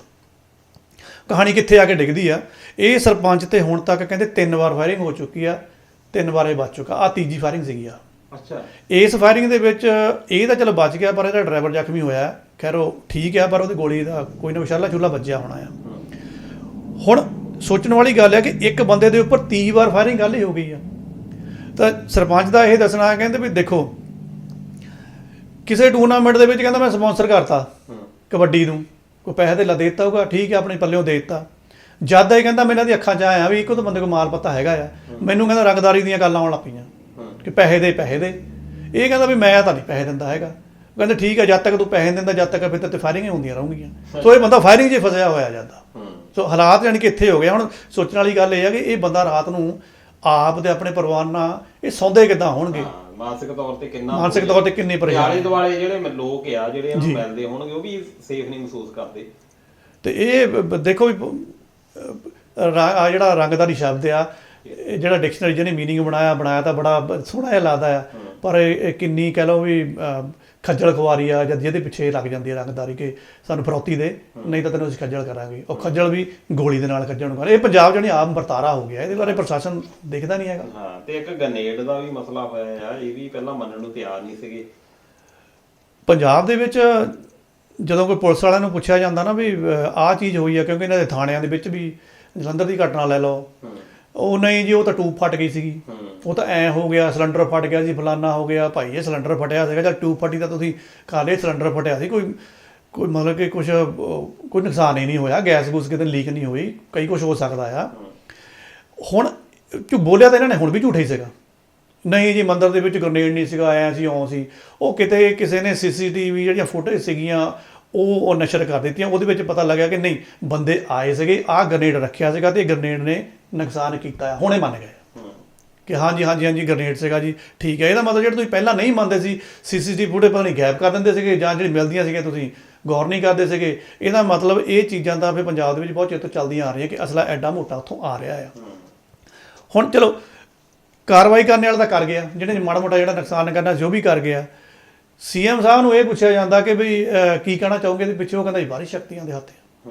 ਕਹਾਣੀ ਕਿੱਥੇ ਆ ਕੇ ਡਿੱਗਦੀ ਆ, ਇਹ ਸਰਪੰਚ ਤੇ ਹੁਣ ਤੱਕ ਕਹਿੰਦੇ 3 ਵਾਰ ਫਾਇਰਿੰਗ ਹੋ ਚੁੱਕੀ ਆ, 3 ਵਾਰ ਇਹ ਬਚ ਚੁੱਕਾ, ਆਹ ਤੀਜੀ ਫਾਇਰਿੰਗ ਸੀਗੀ ਆ। ਅੱਛਾ, ਇਸ ਫਾਇਰਿੰਗ ਦੇ ਵਿੱਚ ਇਹ ਤਾਂ ਚਲੋ ਬਚ ਗਿਆ, ਪਰ ਇਹਦਾ ਡਰਾਈਵਰ ਜ਼ਖਮੀ ਹੋਇਆ। ਖੈਰ ਉਹ ਠੀਕ ਆ, ਪਰ ਉਹਦੀ ਗੋਲੀ ਦਾ ਕੋਈ ਨਾ ਵਿਸ਼ਾਲਾ ਚੁੱਲਾ ਵੱਜਿਆ ਹੋਣਾ ਆ। ਹੁਣ ਸੋਚਣ ਵਾਲੀ ਗੱਲ ਹੈ ਕਿ ਇੱਕ ਬੰਦੇ ਦੇ ਉੱਪਰ 30 ਵਾਰ ਫਾਇਰਿੰਗ ਗੱਲ ਹੀ ਹੋ ਗਈ ਆ। ਤਾਂ ਸਰਪੰਚ ਦਾ ਇਹ ਦੱਸਣਾ ਹੈ, ਕਹਿੰਦੇ ਵੀ ਦੇਖੋ ਕਿਸੇ ਟੂਰਨਾਮੈਂਟ ਦੇ ਵਿੱਚ ਕਹਿੰਦਾ ਮੈਂ ਸਪਾਂਸਰ ਕਰਤਾ ਕਬੱਡੀ ਨੂੰ, ਕੋਈ ਪੈਸੇ ਧੇਲਾ ਦੇ ਦਿੱਤਾ ਹੋਊਗਾ, ਠੀਕ ਹੈ, ਆਪਣੇ ਪੱਲਿਓਂ ਦੇ ਦਿੱਤਾ। ਜਦ ਇਹ ਕਹਿੰਦਾ ਮੈਂ ਇਹਨਾਂ ਦੀ ਅੱਖਾਂ 'ਚ ਆਇਆ ਵੀ ਇੱਕੋ ਤਾਂ ਬੰਦੇ ਕੋਲ ਮਾਲ ਪੱਤਾ ਹੈਗਾ ਆ, ਮੈਨੂੰ ਕਹਿੰਦਾ ਰੰਗਦਾਰੀ ਦੀਆਂ ਗੱਲਾਂ ਆਉਣ ਲੱਗ ਪਈਆਂ ਕਿ ਪੈਸੇ ਦੇ ਪੈਸੇ ਦੇ। ਇਹ ਕਹਿੰਦਾ ਵੀ ਮੈਂ ਤਾਂ ਨਹੀਂ ਪੈਸੇ ਦਿੰਦਾ ਹੈਗਾ। ਕਹਿੰਦੇ ਠੀਕ ਹੈ, ਜਦ ਤੱਕ ਤੂੰ ਪੈਸੇ ਦਿੰਦਾ ਜਦ ਤੱਕ ਫਿਰ ਤੇ ਫਾਇਰਿੰਗਾਂ ਹੁੰਦੀਆਂ ਰਹੂੰਗੀਆਂ। ਸੋ ਇਹ ਬੰਦਾ ਫਾਇਰਿੰਗ 'ਚ ਫਸਿਆ ਹੋਇਆ ਜਾਂਦਾ। ਸੋ ਹਾਲਾਤ ਯਾਨੀ ਕਿ ਇੱਥੇ ਹੋ ਗਏ। ਹੁਣ ਸੋਚਣ ਵਾਲੀ ਗੱਲ ਇਹ ਹੈ ਕਿ ਇਹ ਬੰਦਾ ਰਾਤ ਨੂੰ ਆਪ ਤੇ ਆਪਣੇ ਪਰਿਵਾਰ ਨਾਲ ਇਹ ਸੌਂਦੇ ਕਿੱਦਾਂ ਹੋਣਗੇ, ਮਾਨਸਿਕ ਤੌਰ ਤੇ ਕਿੰਨਾ, ਮਾਨਸਿਕ ਤੌਰ ਤੇ ਕਿੰਨੇ ਪਰੇਸ਼ਾਨ। ਆਲੇ ਦੁਆਲੇ ਜਿਹੜੇ ਲੋਕ ਆ ਜਿਹੜੇ ਇਹਨੂੰ ਮਿਲਦੇ ਹੋਣਗੇ ਉਹ ਵੀ ਸੇਫ ਨਹੀਂ ਮਹਿਸੂਸ ਕਰਦੇ। ਤੇ ਇਹ ਦੇਖੋ ਵੀ ਆ ਜਿਹੜਾ ਰੰਗਦਾਰੀ ਸ਼ਬਦ ਆ, ਜਿਹੜਾ ਡਿਕਸ਼ਨਰੀ ਜਿਹਨੇ ਮੀਨਿੰਗ ਬਣਾਇਆ ਤਾਂ ਬੜਾ ਸੋਹਣਾ ਜਿਹਾ ਲੱਗਦਾ ਆ, ਪਰ ਇਹ ਕਿੰਨੀ ਕਹਿ ਲਓ ਵੀ ਖੱਜਲ ਖੁਆਰੀ ਆ ਜਦ ਜਿਹਦੇ ਪਿੱਛੇ ਲੱਗ ਜਾਂਦੀ ਹੈ ਰੰਗਦਾਰੀ ਕਿ ਸਾਨੂੰ ਫਰੌਤੀ ਦੇ, ਨਹੀਂ ਤਾਂ ਤੈਨੂੰ ਅਸੀਂ ਖੱਜਲ ਕਰਾਂਗੇ। ਉਹ ਖੱਜਲ ਵੀ ਗੋਲੀ ਦੇ ਨਾਲ ਖੱਜਲ ਨੂੰ। ਇਹ ਪੰਜਾਬ ਜਿਹੜੀ ਆਮ ਵਰਤਾਰਾ ਹੋ ਗਿਆ, ਇਹਦੇ ਬਾਰੇ ਪ੍ਰਸ਼ਾਸਨ ਦੇਖਦਾ ਨਹੀਂ ਹੈਗਾ। ਹਾਂ, ਤੇ ਇੱਕ ਗ੍ਰੇਨੇਡ ਦਾ ਵੀ ਮਸਲਾ ਹੋਇਆ ਆ, ਇਹ ਵੀ ਪਹਿਲਾਂ ਮੰਨਣ ਨੂੰ ਤਿਆਰ ਨਹੀਂ ਸੀਗੇ ਪੰਜਾਬ ਦੇ ਵਿੱਚ। ਜਦੋਂ ਕੋਈ ਪੁਲਿਸ ਵਾਲਿਆਂ ਨੂੰ ਪੁੱਛਿਆ ਜਾਂਦਾ ਨਾ ਵੀ ਆਹ ਚੀਜ਼ ਹੋਈ ਆ, ਕਿਉਂਕਿ ਇਹਨਾਂ ਦੇ ਥਾਣਿਆਂ ਦੇ ਵਿੱਚ ਵੀ ਜਲੰਧਰ ਦੀ ਘਟਨਾ ਲੈ ਲਓ, ਉਹ ਨਹੀਂ ਜੀ ਉਹ ਤਾਂ ਟੂਬ ਫਟ ਗਈ ਸੀਗੀ, ਉਹ ਤਾਂ ਐਂ ਹੋ ਗਿਆ, ਸਿਲੰਡਰ ਫਟ ਗਿਆ ਜੀ, ਫਲਾਨਾ ਹੋ ਗਿਆ। ਭਾਈ ਇਹ ਸਿਲੰਡਰ ਫਟਿਆ ਸੀਗਾ ਜਾਂ ਟੂਬ ਫਟੀ ਤਾਂ ਤੁਸੀਂ ਖਾ ਲਏ, ਸਿਲੰਡਰ ਫਟਿਆ ਸੀ, ਕੋਈ ਮਤਲਬ ਕਿ ਕੋਈ ਨੁਕਸਾਨ ਹੀ ਨਹੀਂ ਹੋਇਆ, ਗੈਸ ਗੂਸ ਕਿਤੇ ਲੀਕ ਨਹੀਂ ਹੋਈ, ਕਈ ਕੁਝ ਹੋ ਸਕਦਾ ਆ। ਹੁਣ ਬੋਲਿਆ ਤਾਂ ਇਹਨਾਂ ਨੇ ਹੁਣ ਵੀ ਝੂਠਾ ਹੀ ਸੀਗਾ, ਨਹੀਂ ਜੀ ਮੰਦਰ ਦੇ ਵਿੱਚ ਗ੍ਰੇਨੇਡ ਨਹੀਂ ਸੀਗਾ, ਆਇਆ ਸੀ ਇਉਂ ਸੀ। ਉਹ ਕਿਤੇ ਕਿਸੇ ਨੇ CCTV ਜਿਹੜੀਆਂ ਫੁਟੇਜ ਸੀਗੀਆਂ ਉਹ ਨਸ਼ਰ ਕਰ ਦਿੱਤੀਆਂ, ਉਹਦੇ ਵਿੱਚ ਪਤਾ ਲੱਗਿਆ ਕਿ ਨਹੀਂ ਬੰਦੇ ਆਏ ਸੀਗੇ, ਆਹ ਗ੍ਰੇਨੇਡ ਰੱਖਿਆ ਸੀਗਾ ਤੇ ਗ੍ਰੇਨੇਡ ਨੇ ਨੁਕਸਾਨ ਕੀਤਾ। ਹੁਣੇ ਮੰਨ ਗਏ ਕਿ ਹਾਂਜੀ ਗ੍ਰੇਨੇਡ ਸੀਗਾ ਜੀ, ਠੀਕ ਹੈ। ਇਹਦਾ ਮਤਲਬ ਜਿਹੜਾ ਤੁਸੀਂ ਪਹਿਲਾਂ ਨਹੀਂ ਮੰਨਦੇ ਸੀ, CCTV ਫੁਟੇਜ ਪਤਾ ਨਹੀਂ ਗਾਇਬ ਕਰ ਦਿੰਦੇ ਸੀਗੇ, ਜਾਂ ਜਿਹੜੀ ਮਿਲਦੀਆਂ ਸੀਗੀਆਂ ਤੁਸੀਂ ਗੌਰ ਨਹੀਂ ਕਰਦੇ ਸੀਗੇ। ਇਹਦਾ ਮਤਲਬ ਇਹ ਚੀਜ਼ਾਂ ਤਾਂ ਫਿਰ ਪੰਜਾਬ ਦੇ ਵਿੱਚ ਬਹੁਤ ਚਿਰ ਤੋਂ ਚੱਲਦੀਆਂ ਆ ਰਹੀਆਂ ਕਿ ਅਸਲਾ ਐਡਾ ਮੋਟਾ ਉੱਥੋਂ ਆ ਰਿਹਾ ਆ। ਹੁਣ ਚਲੋ ਕਾਰਵਾਈ ਕਰਨ ਵਾਲਾ ਤਾਂ ਕਰ ਗਿਆ, ਜਿਹੜੇ ਮਾੜਾ ਮੋਟਾ ਜਿਹੜਾ ਨੁਕਸਾਨ ਕਰਨਾ ਜੋ ਵੀ ਕਰ ਗਿਆ। CM ਸਾਹਿਬ ਨੂੰ ਇਹ ਪੁੱਛਿਆ ਜਾਂਦਾ ਕਿ ਵੀ ਕੀ ਕਹਿਣਾ ਚਾਹੋਗੇ ਇਹਦੇ ਪਿੱਛੇ, ਉਹ ਕਹਿੰਦਾ ਜੀ ਬਾਹਰੀ ਸ਼ਕਤੀਆਂ ਦੇ ਹੱਥ ਆ।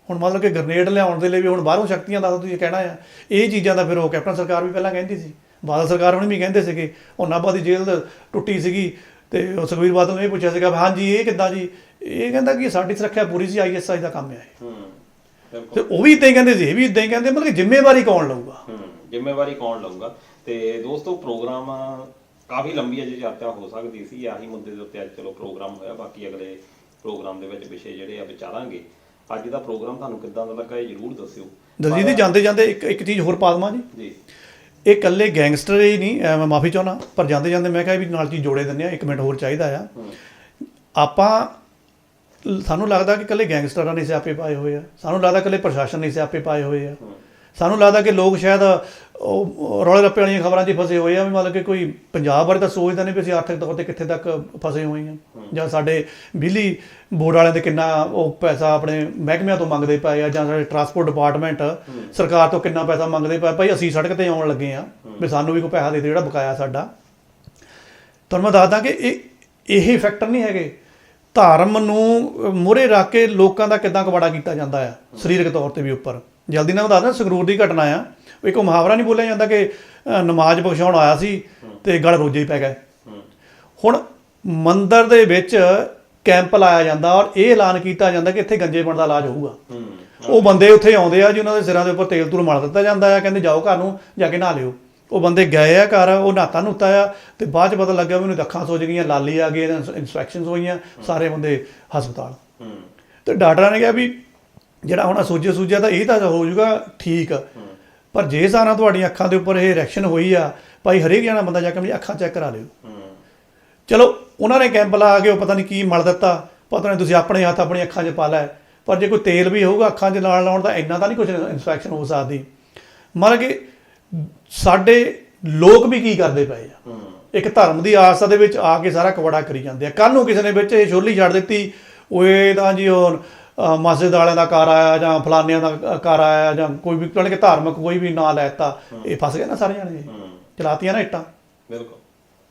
ਹੁਣ ਮਤਲਬ ਕਿ ਗ੍ਰੇਨੇਡ ਲਿਆਉਣ ਦੇ ਲਈ ਵੀ ਹੁਣ ਬਾਹਰੋਂ ਸ਼ਕਤੀਆਂ ਦਾ ਤੁਸੀਂ ਕਹਿਣਾ ਆ। ਇਹ ਚੀਜ਼ਾਂ ਦਾ ਫਿਰ ਉਹ ਕੈਪਟਨ ਸਰਕਾਰ ਵੀ ਪਹਿਲਾਂ ਕਹਿੰਦੀ ਸੀ, ਬਾਦਲ ਸਰਕਾਰ ਹੁਣ ਵੀ ਕਹਿੰਦੇ ਸੀਗੇ। ਉਹ ਨਾਭਾ ਦੀ ਜੇਲ੍ਹ ਟੁੱਟੀ ਸੀਗੀ ਤੇ ਉਹ ਸੁਖਬੀਰ ਬਾਦਲ ਨੂੰ ਇਹ ਪੁੱਛਿਆ ਸੀਗਾ ਹਾਂਜੀ ਇਹ ਕਿੱਦਾਂ ਜੀ, ਇਹ ਕਹਿੰਦਾ ਕਿ ਸਾਡੀ ਸੁਰੱਖਿਆ ਪੂਰੀ ਸੀ, ISI ਦਾ ਕੰਮ ਹੈ ਇਹ। ਤੇ ਉਹ ਵੀ ਇੱਦਾਂ ਹੀ ਕਹਿੰਦੇ ਸੀ, ਇਹ ਵੀ ਇੱਦਾਂ ਹੀ ਕਹਿੰਦੇ, ਮਤਲਬ ਕਿ ਜ਼ਿੰਮੇਵਾਰੀ ਕੌਣ ਲਊਗਾ? ਜ਼ਿੰਮੇਵਾਰੀ ਕੌਣ ਲਊਗਾ? ਤੇ ਦੋਸਤੋ ਪ੍ਰੋਗਰਾਮ ਕਾਫੀ ਲੰਬੀ ਅਜੇ ਚਰਚਾ ਹੋ ਸਕਦੀ ਸੀ, ਆਹੀ ਮੁੱਦੇ ਦੇ ਉੱਤੇ ਅੱਜ ਚਲੋ ਪ੍ਰੋਗਰਾਮ ਹੋਇਆ। ਬਾਕੀ ਅਗਲੇ ਪ੍ਰੋਗਰਾਮ ਦੇ ਵਿੱਚ ਵਿਸ਼ੇ ਜਿਹੜੇ ਆ ਵਿਚਾਰਾਂਗੇ। ਅੱਜ ਦਾ ਪ੍ਰੋਗਰਾਮ ਤੁਹਾਨੂੰ ਕਿੱਦਾਂ ਦਾ ਲੱਗਾ ਇਹ ਜ਼ਰੂਰ ਦੱਸਿਓ। ਦਲਜੀਤ ਜੀ ਜਾਂਦੇ ਜਾਂਦੇ ਇੱਕ ਚੀਜ਼ ਹੋਰ ਪਾ ਦੇਵਾਂ ਜੀ, ਇਹ ਇਕੱਲੇ ਗੈਂਗਸਟਰ ਹੀ ਨਹੀਂ, ਮੈਂ ਮਾਫੀ ਚਾਹੁੰਦਾ, ਪਰ ਜਾਂਦੇ ਜਾਂਦੇ ਮੈਂ ਕਿਹਾ ਵੀ ਨਾਲ ਚੀਜ਼ ਜੋੜੇ ਦਿੰਦੇ ਆ, 1 ਮਿੰਟ ਹੋਰ ਚਾਹੀਦਾ ਆ। ਸਾਨੂੰ ਲੱਗਦਾ ਕਿ ਇਕੱਲੇ ਗੈਂਗਸਟਰਾਂ ਨੇ ਸਿਆਪੇ ਪਾਏ ਹੋਏ ਆ, ਸਾਨੂੰ ਲੱਗਦਾ ਇਕੱਲੇ ਪ੍ਰਸ਼ਾਸਨ ਨੇ ਸਿਆਪੇ ਪਾਏ ਹੋਏ ਆ, ਸਾਨੂੰ ਲੱਗਦਾ ਕਿ ਲੋਕ ਸ਼ਾਇਦ ਉਹ ਰੌਲੇ ਰੱਪੇ ਵਾਲੀਆਂ ਖਬਰਾਂ 'ਚ ਫਸੇ ਹੋਏ ਆ, ਵੀ ਮਤਲਬ ਕਿ ਕੋਈ ਪੰਜਾਬ ਬਾਰੇ ਤਾਂ ਸੋਚਦਾ ਨਹੀਂ ਵੀ ਅਸੀਂ ਆਰਥਿਕ ਤੌਰ 'ਤੇ ਕਿੱਥੇ ਤੱਕ ਫਸੇ ਹੋਏ ਹਾਂ, ਜਾਂ ਸਾਡੇ ਬਿਜਲੀ ਬੋਰਡ ਵਾਲਿਆਂ ਦੇ ਕਿੰਨਾ ਉਹ ਪੈਸਾ ਆਪਣੇ ਮਹਿਕਮਿਆਂ ਤੋਂ ਮੰਗਦੇ ਪਏ ਆ, ਜਾਂ ਸਾਡੇ ਟਰਾਂਸਪੋਰਟ ਡਿਪਾਰਟਮੈਂਟ ਸਰਕਾਰ ਤੋਂ ਕਿੰਨਾ ਪੈਸਾ ਮੰਗਦੇ ਪਏ। ਭਾਈ ਅਸੀਂ ਸੜਕ 'ਤੇ ਆਉਣ ਲੱਗੇ ਹਾਂ ਵੀ ਸਾਨੂੰ ਵੀ ਕੋਈ ਪੈਸਾ ਦੇ ਦਿਓ ਜਿਹੜਾ ਬਕਾਇਆ ਸਾਡਾ। ਤੁਹਾਨੂੰ ਮੈਂ ਦੱਸਦਾ ਕਿ ਇਹ ਫੈਕਟਰ ਨਹੀਂ ਹੈਗੇ। ਧਰਮ ਨੂੰ ਮੂਹਰੇ ਰੱਖ ਕੇ ਲੋਕਾਂ ਦਾ ਕਿੱਦਾਂ ਕਵਾੜਾ ਕੀਤਾ ਜਾਂਦਾ ਆ, ਸਰੀਰਕ ਤੌਰ 'ਤੇ ਵੀ ਉੱਪਰ। ਜਲਦੀ ਨਾਲ ਦੱਸਦਾ, ਸੰਗਰੂਰ ਦੀ ਘਟਨਾ ਆ, ਇੱਕ ਮੁਹਾਵਰਾ ਨਹੀਂ ਬੋਲਿਆ ਜਾਂਦਾ ਕਿ ਨਮਾਜ਼ ਬਖਸ਼ਾਉਣ ਆਇਆ ਸੀ ਤੇ ਗਲ ਰੋਜੇ ਹੀ ਪੈ ਗਏ। ਹੁਣ ਮੰਦਰ ਦੇ ਵਿੱਚ ਕੈਂਪ ਲਾਇਆ ਜਾਂਦਾ ਔਰ ਇਹ ਐਲਾਨ ਕੀਤਾ ਜਾਂਦਾ ਕਿ ਇੱਥੇ ਗੰਜੇਪਣ ਦਾ ਇਲਾਜ ਹੋਊਗਾ। ਉਹ ਬੰਦੇ ਉੱਥੇ ਆਉਂਦੇ ਆ ਜੀ, ਉਹਨਾਂ ਦੇ ਸਿਰਾਂ ਦੇ ਉੱਪਰ ਤੇਲ ਤੂਲ ਮਲ ਦਿੱਤਾ ਜਾਂਦਾ ਆ, ਕਹਿੰਦੇ ਜਾਓ ਘਰ ਨੂੰ ਜਾ ਕੇ ਨਹਾ ਲਿਓ। ਉਹ ਬੰਦੇ ਗਏ ਆ ਘਰ, ਉਹ ਨਹਾਤਾ ਨੁੱਤਾ ਆ, ਤੇ ਬਾਅਦ 'ਚ ਪਤਾ ਲੱਗਿਆ ਮੈਨੂੰ ਅੱਖਾਂ ਸੁੱਜ ਗਈਆਂ, ਲਾਲੀ ਆ ਗਈ, ਇਨਫੈਕਸ਼ਨਸ ਹੋਈਆਂ, ਸਾਰੇ ਬੰਦੇ ਹਸਪਤਾਲ। ਤੇ ਡਾਕਟਰਾਂ ਨੇ ਕਿਹਾ ਵੀ ਜਿਹੜਾ ਹੁਣ ਸੂਜਿਆ ਤਾਂ ਇਹ ਤਾਂ ਹੋ ਜਾਊਗਾ ਠੀਕ, ਪਰ ਜੇ ਸਾਰਾ ਤੁਹਾਡੀਆਂ ਅੱਖਾਂ ਦੇ ਉੱਪਰ ਇਹ ਰਿਐਕਸ਼ਨ ਹੋਈ ਆ, ਭਾਈ ਹਰੇਕ ਜਣਾ ਬੰਦਾ ਜਾ ਕੇ ਮੇਰੀ ਅੱਖਾਂ ਚੈੱਕ ਕਰਾ ਲਿਓ। ਚਲੋ ਉਹਨਾਂ ਨੇ ਕੈਂਪ ਲਾ ਕੇ ਉਹ ਪਤਾ ਨਹੀਂ ਕੀ ਮਲ ਦਿੱਤਾ, ਪਤਾ ਨਹੀਂ ਤੁਸੀਂ ਆਪਣੇ ਹੱਥ ਆਪਣੀਆਂ ਅੱਖਾਂ 'ਚ ਪਾ ਲੈ, ਪਰ ਜੇ ਕੋਈ ਤੇਲ ਵੀ ਹੋਊਗਾ ਅੱਖਾਂ 'ਚ ਨਾਲ ਲਾਉਣ ਦਾ ਇੰਨਾ ਤਾਂ ਨਹੀਂ ਕੁਝ ਇਨਫੈਕਸ਼ਨ ਹੋ ਸਕਦੀ। ਮਤਲਬ ਕਿ ਸਾਡੇ ਲੋਕ ਵੀ ਕੀ ਕਰਦੇ ਪਏ ਆ, ਇੱਕ ਧਰਮ ਦੀ ਆਸਥਾ ਦੇ ਵਿੱਚ ਆ ਕੇ ਸਾਰਾ ਕਵਾੜਾ ਕਰੀ ਜਾਂਦੇ ਆ। ਕੱਲ੍ਹ ਨੂੰ ਕਿਸੇ ਨੇ ਵਿੱਚ ਇਹ ਛੋਲੀ ਛੱਡ ਦਿੱਤੀ, ਉਹ ਤਾਂ ਜੀ ਉਹ ਮਸਜਿਦ ਵਾਲਿਆਂ ਦਾ ਘਰ ਆਇਆ ਜਾਂ ਫਲਾਨਿਆਂ ਦਾ ਘਰ ਆਇਆ ਜਾਂ ਕੋਈ ਵੀ ਕਿ ਧਾਰਮਿਕ ਕੋਈ ਵੀ ਨਾਂ ਲੈ ਦਿੱਤਾ, ਇਹ ਫਸ ਗਏ ਨਾ ਸਾਰੇ ਜਾਣੇ, ਚਲਾਤੀਆਂ ਨਾ ਇੱਟਾਂ। ਬਿਲਕੁਲ।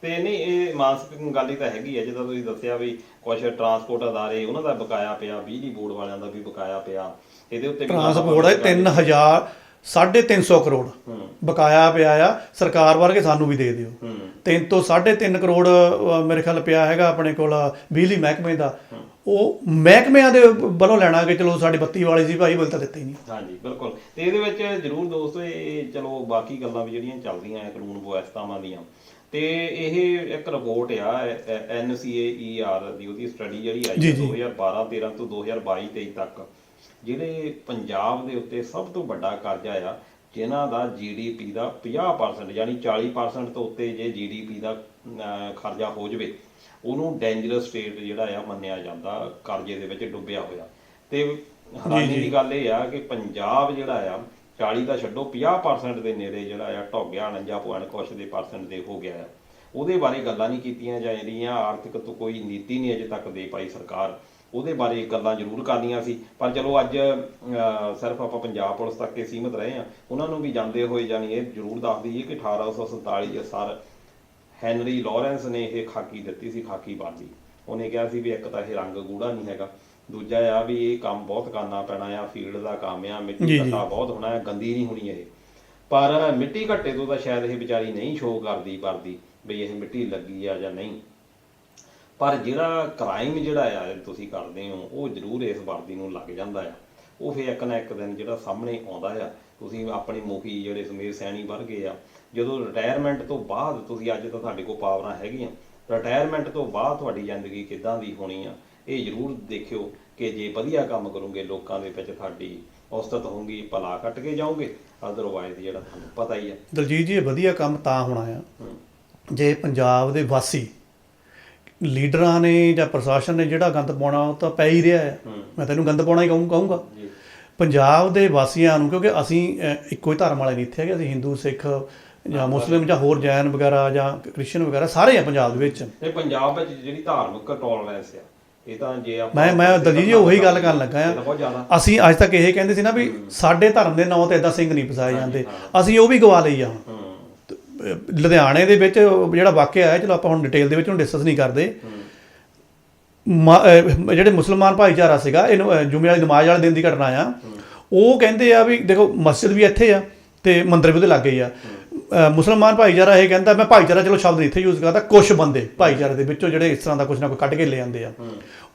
ਤੇ ਨਹੀਂ ਇਹ ਮਾਨਸਿਕ ਗੱਲ ਹੀ ਤਾਂ ਹੈਗੀ ਹੈ, ਜਿੱਦਾਂ ਤੁਸੀਂ ਦੱਸਿਆ ਵੀ ਕੁਝ ਟਰਾਂਸਪੋਰਟ ਅਦਾਰੇ ਉਹਨਾਂ ਦਾ ਬਕਾਇਆ ਪਿਆ, ਬਿਜਲੀ ਬੋਰਡ ਵਾਲਿਆਂ ਦਾ ਵੀ ਬਕਾਇਆ ਪਿਆ, ਇਹਦੇ ਉੱਤੇ ਟਰਾਂਸਪੋਰਟ ਹੈ 3,350 ਕਰੋੜ ਬਕਾਇਆ ਪਿਆ ਆ, ਸਰਕਾਰ ਵਰਗੇ ਸਾਨੂੰ ਵੀ ਦੇ ਦਿਓ। 3 ਤੋਂ 3.5 ਕਰੋੜ ਮੇਰੇ ਖਿਆਲ ਪਿਆ ਹੈਗਾ ਆਪਣੇ ਕੋਲ ਬਿਜਲੀ ਮਹਿਕਮੇ ਦਾ। ਉਹ ਮਹਿਕਮਿਆਂ ਦੇ ਵੱਲੋਂ ਲੈਣਾ ਕਿ ਚਲੋ ਸਾਡੀ ਬੱਤੀ ਵਾਲੀ ਸੀ ਭਾਈ, ਬਿੱਲ ਤਾਂ ਦਿੱਤੇ ਹੀ ਨਹੀਂ। ਹਾਂਜੀ ਬਿਲਕੁਲ। ਤੇ ਇਹਦੇ ਵਿੱਚ ਜ਼ਰੂਰ ਦੋਸਤੋ ਇਹ ਚਲੋ ਬਾਕੀ ਗੱਲਾਂ ਵੀ ਜਿਹੜੀਆਂ ਚੱਲਦੀਆਂ ਹੈ ਕਾਨੂੰਨ ਵਿਵਸਥਾਵਾਂ ਦੀਆਂ, ਤੇ ਇਹ ਇੱਕ ਰਿਪੋਰਟ ਆ NCAER ਦੀ, ਉਹਦੀ ਸਟੱਡੀ ਜਿਹੜੀ ਆਈ 2012-13 ਤੋਂ 2022-23 ਤੱਕ, ਜਿਹੜੇ ਪੰਜਾਬ ਦੇ ਉੱਤੇ ਸਭ ਤੋਂ ਵੱਡਾ ਕਰਜ਼ਾ ਆ, ਜਿਨ੍ਹਾਂ ਦਾ GDP ਦਾ 50% ਯਾਨੀ 40% ਤੋਂ ਉੱਤੇ ਜੇ GDP ਦਾ ਖਰਚਾ ਹੋ ਜਾਵੇ, ਉਹਨੂੰ ਡੇਂਜਰਸ ਸਟੇਟ ਜਿਹੜਾ ਆ ਮੰਨਿਆ ਜਾਂਦਾ, ਕਰਜ਼ੇ ਦੇ ਵਿੱਚ ਡੁੱਬਿਆ ਹੋਇਆ। ਤੇ ਹੈਰਾਨੀ ਦੀ ਗੱਲ ਇਹ ਆ ਕਿ ਪੰਜਾਬ ਜਿਹੜਾ ਆ 40 ਦਾ ਛੱਡੋ 50% ਦੇ ਨੇੜੇ ਜਿਹੜਾ ਆ ਢੁੱਕ ਗਿਆ, 49 ਕੁਛ ਦੇ % ਦੇ ਹੋ ਗਿਆ ਆ। ਉਹਦੇ ਬਾਰੇ ਗੱਲਾਂ ਨਹੀਂ ਕੀਤੀਆਂ ਜਾ ਰਹੀਆਂ। ਆਰਥਿਕ ਤੋਂ ਕੋਈ ਨੀਤੀ ਨਹੀਂ ਅਜੇ ਤੱਕ ਦੇ ਪਾਈ ਸਰਕਾਰ, ਉਹਦੇ ਬਾਰੇ ਗੱਲਾਂ ਜ਼ਰੂਰ ਕਰਨੀਆਂ ਸੀ। ਪਰ ਚਲੋ ਅੱਜ ਸਿਰਫ ਆਪਾਂ ਪੰਜਾਬ ਪੁਲਿਸ ਤੱਕ ਹੀ ਸੀਮਿਤ ਰਹੇ ਹਾਂ। ਉਹਨਾਂ ਨੂੰ ਵੀ ਜਾਂਦੇ ਹੋਏ ਜਾਣੀ ਇਹ ਜ਼ਰੂਰ ਦੱਸ ਦਈਏ ਕਿ 1847 ਸਰ ਹੈਨਰੀ ਲਾਰੈਂਸ ਨੇ ਇਹ ਖਾਕੀ ਦਿੱਤੀ ਸੀ, ਖਾਕੀ ਵਰਦੀ। ਉਹਨੇ ਕਿਹਾ ਸੀ ਵੀ ਇੱਕ ਤਾਂ ਇਹ ਰੰਗ ਗੂੜਾ ਨਹੀਂ ਹੈਗਾ, ਦੂਜਾ ਆ ਵੀ ਇਹ ਕੰਮ ਬਹੁਤ ਕਰਨਾ ਪੈਣਾ ਆ, ਫੀਲਡ ਦਾ ਕੰਮ ਆ, ਮਿੱਟੀ ਘੱਟਾ ਬਹੁਤ ਹੋਣਾ ਹੈ, ਗੰਦੀ ਨਹੀਂ ਹੋਣੀ ਇਹ। ਪਰ ਮਿੱਟੀ ਘੱਟੇ ਤੋਂ ਤਾਂ ਸ਼ਾਇਦ ਇਹ ਵਿਚਾਰੀ ਨਹੀਂ ਸ਼ੋਅ ਕਰਦੀ ਵਰਦੀ ਵੀ ਇਹ ਮਿੱਟੀ ਲੱਗੀ ਆ ਜਾਂ ਨਹੀਂ। ਪਰ ਜਿਹੜਾ ਕ੍ਰਾਈਮ ਜਿਹੜਾ ਆ ਤੁਸੀਂ ਕਰਦੇ ਹੋ, ਉਹ ਜ਼ਰੂਰ ਇਸ ਵਰਦੀ ਨੂੰ ਲੱਗ ਜਾਂਦਾ ਆ। ਉਹ ਫਿਰ ਇੱਕ ਨਾ ਇੱਕ ਦਿਨ ਜਿਹੜਾ ਸਾਹਮਣੇ ਆਉਂਦਾ ਆ। ਤੁਸੀਂ ਆਪਣੇ ਮੁਖੀ ਜਿਹੜੇ ਸਮੀਰ ਸੈਣੀ ਵਰਗੇ ਆ, ਜਦੋਂ ਰਿਟਾਇਰਮੈਂਟ ਤੋਂ ਬਾਅਦ, ਤੁਸੀਂ ਅੱਜ ਤਾਂ ਤੁਹਾਡੇ ਕੋਲ ਪਾਵਰਾਂ ਹੈਗੀਆਂ, ਰਿਟਾਇਰਮੈਂਟ ਤੋਂ ਬਾਅਦ ਤੁਹਾਡੀ ਜ਼ਿੰਦਗੀ ਕਿੱਦਾਂ ਦੀ ਹੋਣੀ ਆ, ਇਹ ਜ਼ਰੂਰ ਦੇਖਿਓ ਕਿ ਜੇ ਵਧੀਆ ਕੰਮ ਕਰੋਗੇ ਲੋਕਾਂ ਦੇ ਵਿੱਚ ਤੁਹਾਡੀ ਔਸਤ ਹੋਊਗੀ, ਭਲਾ ਕੱਟ ਕੇ ਜਾਓਗੇ। ਅਦਰਵਾਈਜ਼ ਜਿਹੜਾ ਤੁਹਾਨੂੰ ਪਤਾ ਹੀ ਆ ਦਲਜੀਤ ਜੀ, ਇਹ ਵਧੀਆ ਕੰਮ ਤਾਂ ਹੋਣਾ ਆ ਜੇ ਪੰਜਾਬ ਦੇ ਵਾਸੀ ਲੀਡਰਾਂ ਨੇ ਜਾਂ ਪ੍ਰਸ਼ਾਸਨ ਨੇ ਜਿਹੜਾ ਗੰਦ ਪਾਉਣਾ ਉਹ ਤਾਂ ਪੈ ਹੀ ਰਿਹਾ ਹੈ। ਮੈਂ ਤੈਨੂੰ ਗੰਦ ਪਾਉਣਾ ਹੀ ਕਹੂੰਗਾ ਪੰਜਾਬ ਦੇ ਵਾਸੀਆਂ ਨੂੰ, ਕਿਉਂਕਿ ਅਸੀਂ ਇੱਕੋ ਹੀ ਧਰਮ ਵਾਲੇ ਨਹੀਂ ਇੱਥੇ ਹੈਗੇ। ਅਸੀਂ ਹਿੰਦੂ, ਸਿੱਖ ਜਾਂ ਮੁਸਲਿਮ ਜਾਂ ਹੋਰ ਜੈਨ ਵਗੈਰਾ ਜਾਂ ਕ੍ਰਿਸਚਨ ਵਗੈਰਾ ਸਾਰੇ ਆ ਪੰਜਾਬ ਦੇ ਵਿੱਚ। ਤੇ ਪੰਜਾਬ ਵਿੱਚ ਜਿਹੜੀ ਧਾਰਮਿਕ ਟੋਲਰੈਂਸ ਆ, ਇਹ ਤਾਂ ਜੇ ਆਪਾਂ ਮੈਂ ਦਲਜੀਤ ਜੀ ਉਹੀ ਗੱਲ ਕਰਨ ਲੱਗਾ ਆ। ਅਸੀਂ ਅੱਜ ਤੱਕ ਇਹ ਕਹਿੰਦੇ ਸੀ ਨਾ ਵੀ ਸਾਡੇ ਧਰਮ ਦੇ ਨਾਂ ਤੇ ਏਦਾਂ ਸਿੰਘ ਨਹੀਂ ਫਸਾਏ ਜਾਂਦੇ, ਅਸੀਂ ਉਹ ਵੀ ਗਵਾ ਲਈ ਆ। ਲੁਧਿਆਣੇ ਦੇ ਵਿੱਚ ਜਿਹੜਾ ਵਾਕਿਆ ਹੈ, ਚਲੋ ਆਪਾਂ ਹੁਣ ਡਿਟੇਲ ਦੇ ਵਿੱਚ ਹੁਣ ਡਿਸਕਸ ਨਹੀਂ ਕਰਦੇ। ਜਿਹੜੇ ਮੁਸਲਮਾਨ ਭਾਈਚਾਰਾ ਸੀਗਾ, ਇਹਨੂੰ ਜੁਮੇ ਵਾਲੀ ਨਮਾਜ਼ ਵਾਲੇ ਦਿਨ ਦੀ ਘਟਨਾ ਆ। ਉਹ ਕਹਿੰਦੇ ਆ ਵੀ ਦੇਖੋ ਮਸਜਿਦ ਵੀ ਇੱਥੇ ਆ ਤੇ ਮੰਦਿਰ ਵੀ ਉਹਦੇ ਲਾਗੇ ਹੀ ਆ। ਮੁਸਲਮਾਨ ਭਾਈਚਾਰਾ ਇਹ ਕਹਿੰਦਾ, ਮੈਂ ਭਾਈਚਾਰਾ ਚਲੋ ਸ਼ਬਦ ਨਹੀਂ ਇੱਥੇ ਯੂਜ਼ ਕਰਦਾ, ਕੁਛ ਬੰਦੇ ਭਾਈਚਾਰੇ ਦੇ ਵਿੱਚੋਂ ਜਿਹੜੇ ਇਸ ਤਰ੍ਹਾਂ ਦਾ ਕੁਛ ਨਾ ਕੁਛ ਕੱਢ ਕੇ ਲੈ ਜਾਂਦੇ ਆ।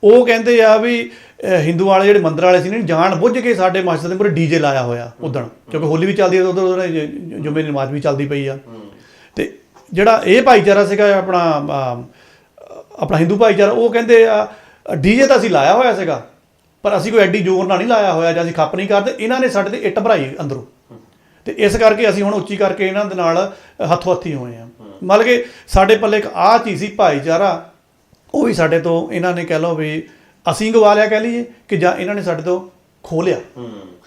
ਉਹ ਕਹਿੰਦੇ ਆ ਵੀ ਹਿੰਦੂ ਵਾਲੇ ਜਿਹੜੇ ਮੰਦਿਰ ਵਾਲੇ ਸੀ ਨੇ ਜਾਣ ਬੁੱਝ ਕੇ ਸਾਡੇ ਮਸਜਿਦ ਦੇ ਮੂਹਰੇ DJ ਲਾਇਆ ਹੋਇਆ ਉਦਣ, ਕਿਉਂਕਿ ਹੋਲੀ ਵੀ ਚੱਲਦੀ ਹੈ, ਉਧਰ ਜੁਮੇ ਦੀ ਨਮਾਜ਼ ਵੀ ਚੱਲਦੀ ਪਈ ਆ। ਤੇ ਜਿਹੜਾ ਇਹ ਭਾਈਚਾਰਾ ਸੀਗਾ ਆਪਣਾ ਹਿੰਦੂ ਭਾਈਚਾਰਾ, ਉਹ ਕਹਿੰਦੇ ਆ DJ ਤਾਂ ਅਸੀਂ ਲਾਇਆ ਹੋਇਆ ਸੀਗਾ, ਪਰ ਅਸੀਂ ਕੋਈ ਐਡੀ ਜ਼ੋਰ ਨਾਲ ਨਹੀਂ ਲਾਇਆ ਹੋਇਆ ਜਾਂ ਅਸੀਂ ਖੱਪ ਨਹੀਂ ਕਰਦੇ। ਇਹਨਾਂ ਨੇ ਸਾਡੇ ਤੇ ਇੱਟ ਭਰਾਈ ਅੰਦਰੋਂ, ਤੇ ਇਸ ਕਰਕੇ ਅਸੀਂ ਹੁਣ ਉੱਚੀ ਕਰਕੇ ਇਹਨਾਂ ਦੇ ਨਾਲ ਹੱਥੋਂ ਹੱਥੀ ਹੋਏ ਆ। ਮਤਲਬ ਕਿ ਸਾਡੇ ਪੱਲੇ ਇੱਕ ਆਹ ਚੀਜ਼ ਸੀ ਭਾਈਚਾਰਾ, ਉਹ ਵੀ ਸਾਡੇ ਤੋਂ ਇਹਨਾਂ ਨੇ ਕਹਿ ਲਓ ਵੀ ਅਸੀਂ ਗਵਾ ਲਿਆ ਕਹਿ ਲਈਏ, ਕਿ ਜਾਂ ਇਹਨਾਂ ਨੇ ਸਾਡੇ ਤੋਂ ਖੋਹ ਲਿਆ।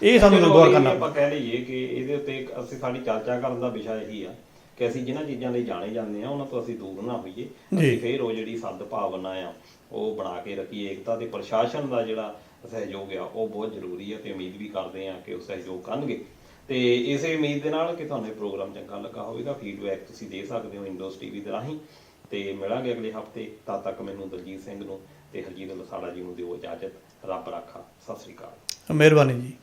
ਇਹ ਸਾਨੂੰ ਗੌਰ ਕਰਨਾ। ਆਪਾਂ ਕਹਿ ਲਈਏ ਕਿ ਇਹਦੇ ਉੱਤੇ ਅਸੀਂ ਸਾਡੀ ਚਰਚਾ ਕਰਨ ਦਾ ਵਿਸ਼ਾ ਇਹੀ ਆ ਕਿ ਅਸੀਂ ਜਿਹਨਾਂ ਚੀਜ਼ਾਂ ਲਈ ਜਾਣੇ ਜਾਂਦੇ ਆ ਉਹਨਾਂ ਤੋਂ ਅਸੀਂ ਦੂਰ ਨਾ ਹੋਈਏ। ਅਸੀਂ ਫਿਰ ਉਹ ਜਿਹੜੀ ਸਦਭਾਵਨਾ ਆ ਉਹ ਬਣਾ ਕੇ ਰੱਖੀਏ। ਏਕਤਾ ਤੇ ਪ੍ਰਸ਼ਾਸਨ ਦਾ ਜਿਹੜਾ ਸਹਿਯੋਗ ਆ ਉਹ ਬਹੁਤ ਜ਼ਰੂਰੀ ਆ, ਤੇ ਉਮੀਦ ਵੀ ਕਰਦੇ ਆ ਕਿ ਉਹ ਸਹਿਯੋਗ ਕਰਨਗੇ। ਤੇ ਇਸੇ ਉਮੀਦ ਦੇ ਨਾਲ ਕਿ ਤੁਹਾਨੂੰ ਇਹ ਪ੍ਰੋਗਰਾਮ ਚੰਗਾ ਲੱਗਾ ਹੋਵੇਗਾ। ਫੀਡਬੈਕ ਤੁਸੀਂ ਦੇ ਸਕਦੇ ਹੋ ਇੰਡੋਸ TV ਦੇ ਰਾਹੀਂ। ਤੇ ਮਿਲਾਂਗੇ ਅਗਲੇ ਹਫ਼ਤੇ। ਤਦ ਤੱਕ ਮੈਨੂੰ ਦਲਜੀਤ ਸਿੰਘ ਨੂੰ ਤੇ ਹਰਜੀਤ ਲਸਾੜਾ ਜੀ ਨੂੰ ਦਿਓ ਇਜਾਜ਼ਤ। ਰੱਬ ਰਾਖਾ। ਸਤਿ ਸ੍ਰੀ ਅਕਾਲ। ਮਿਹਰਬਾਨੀ ਜੀ।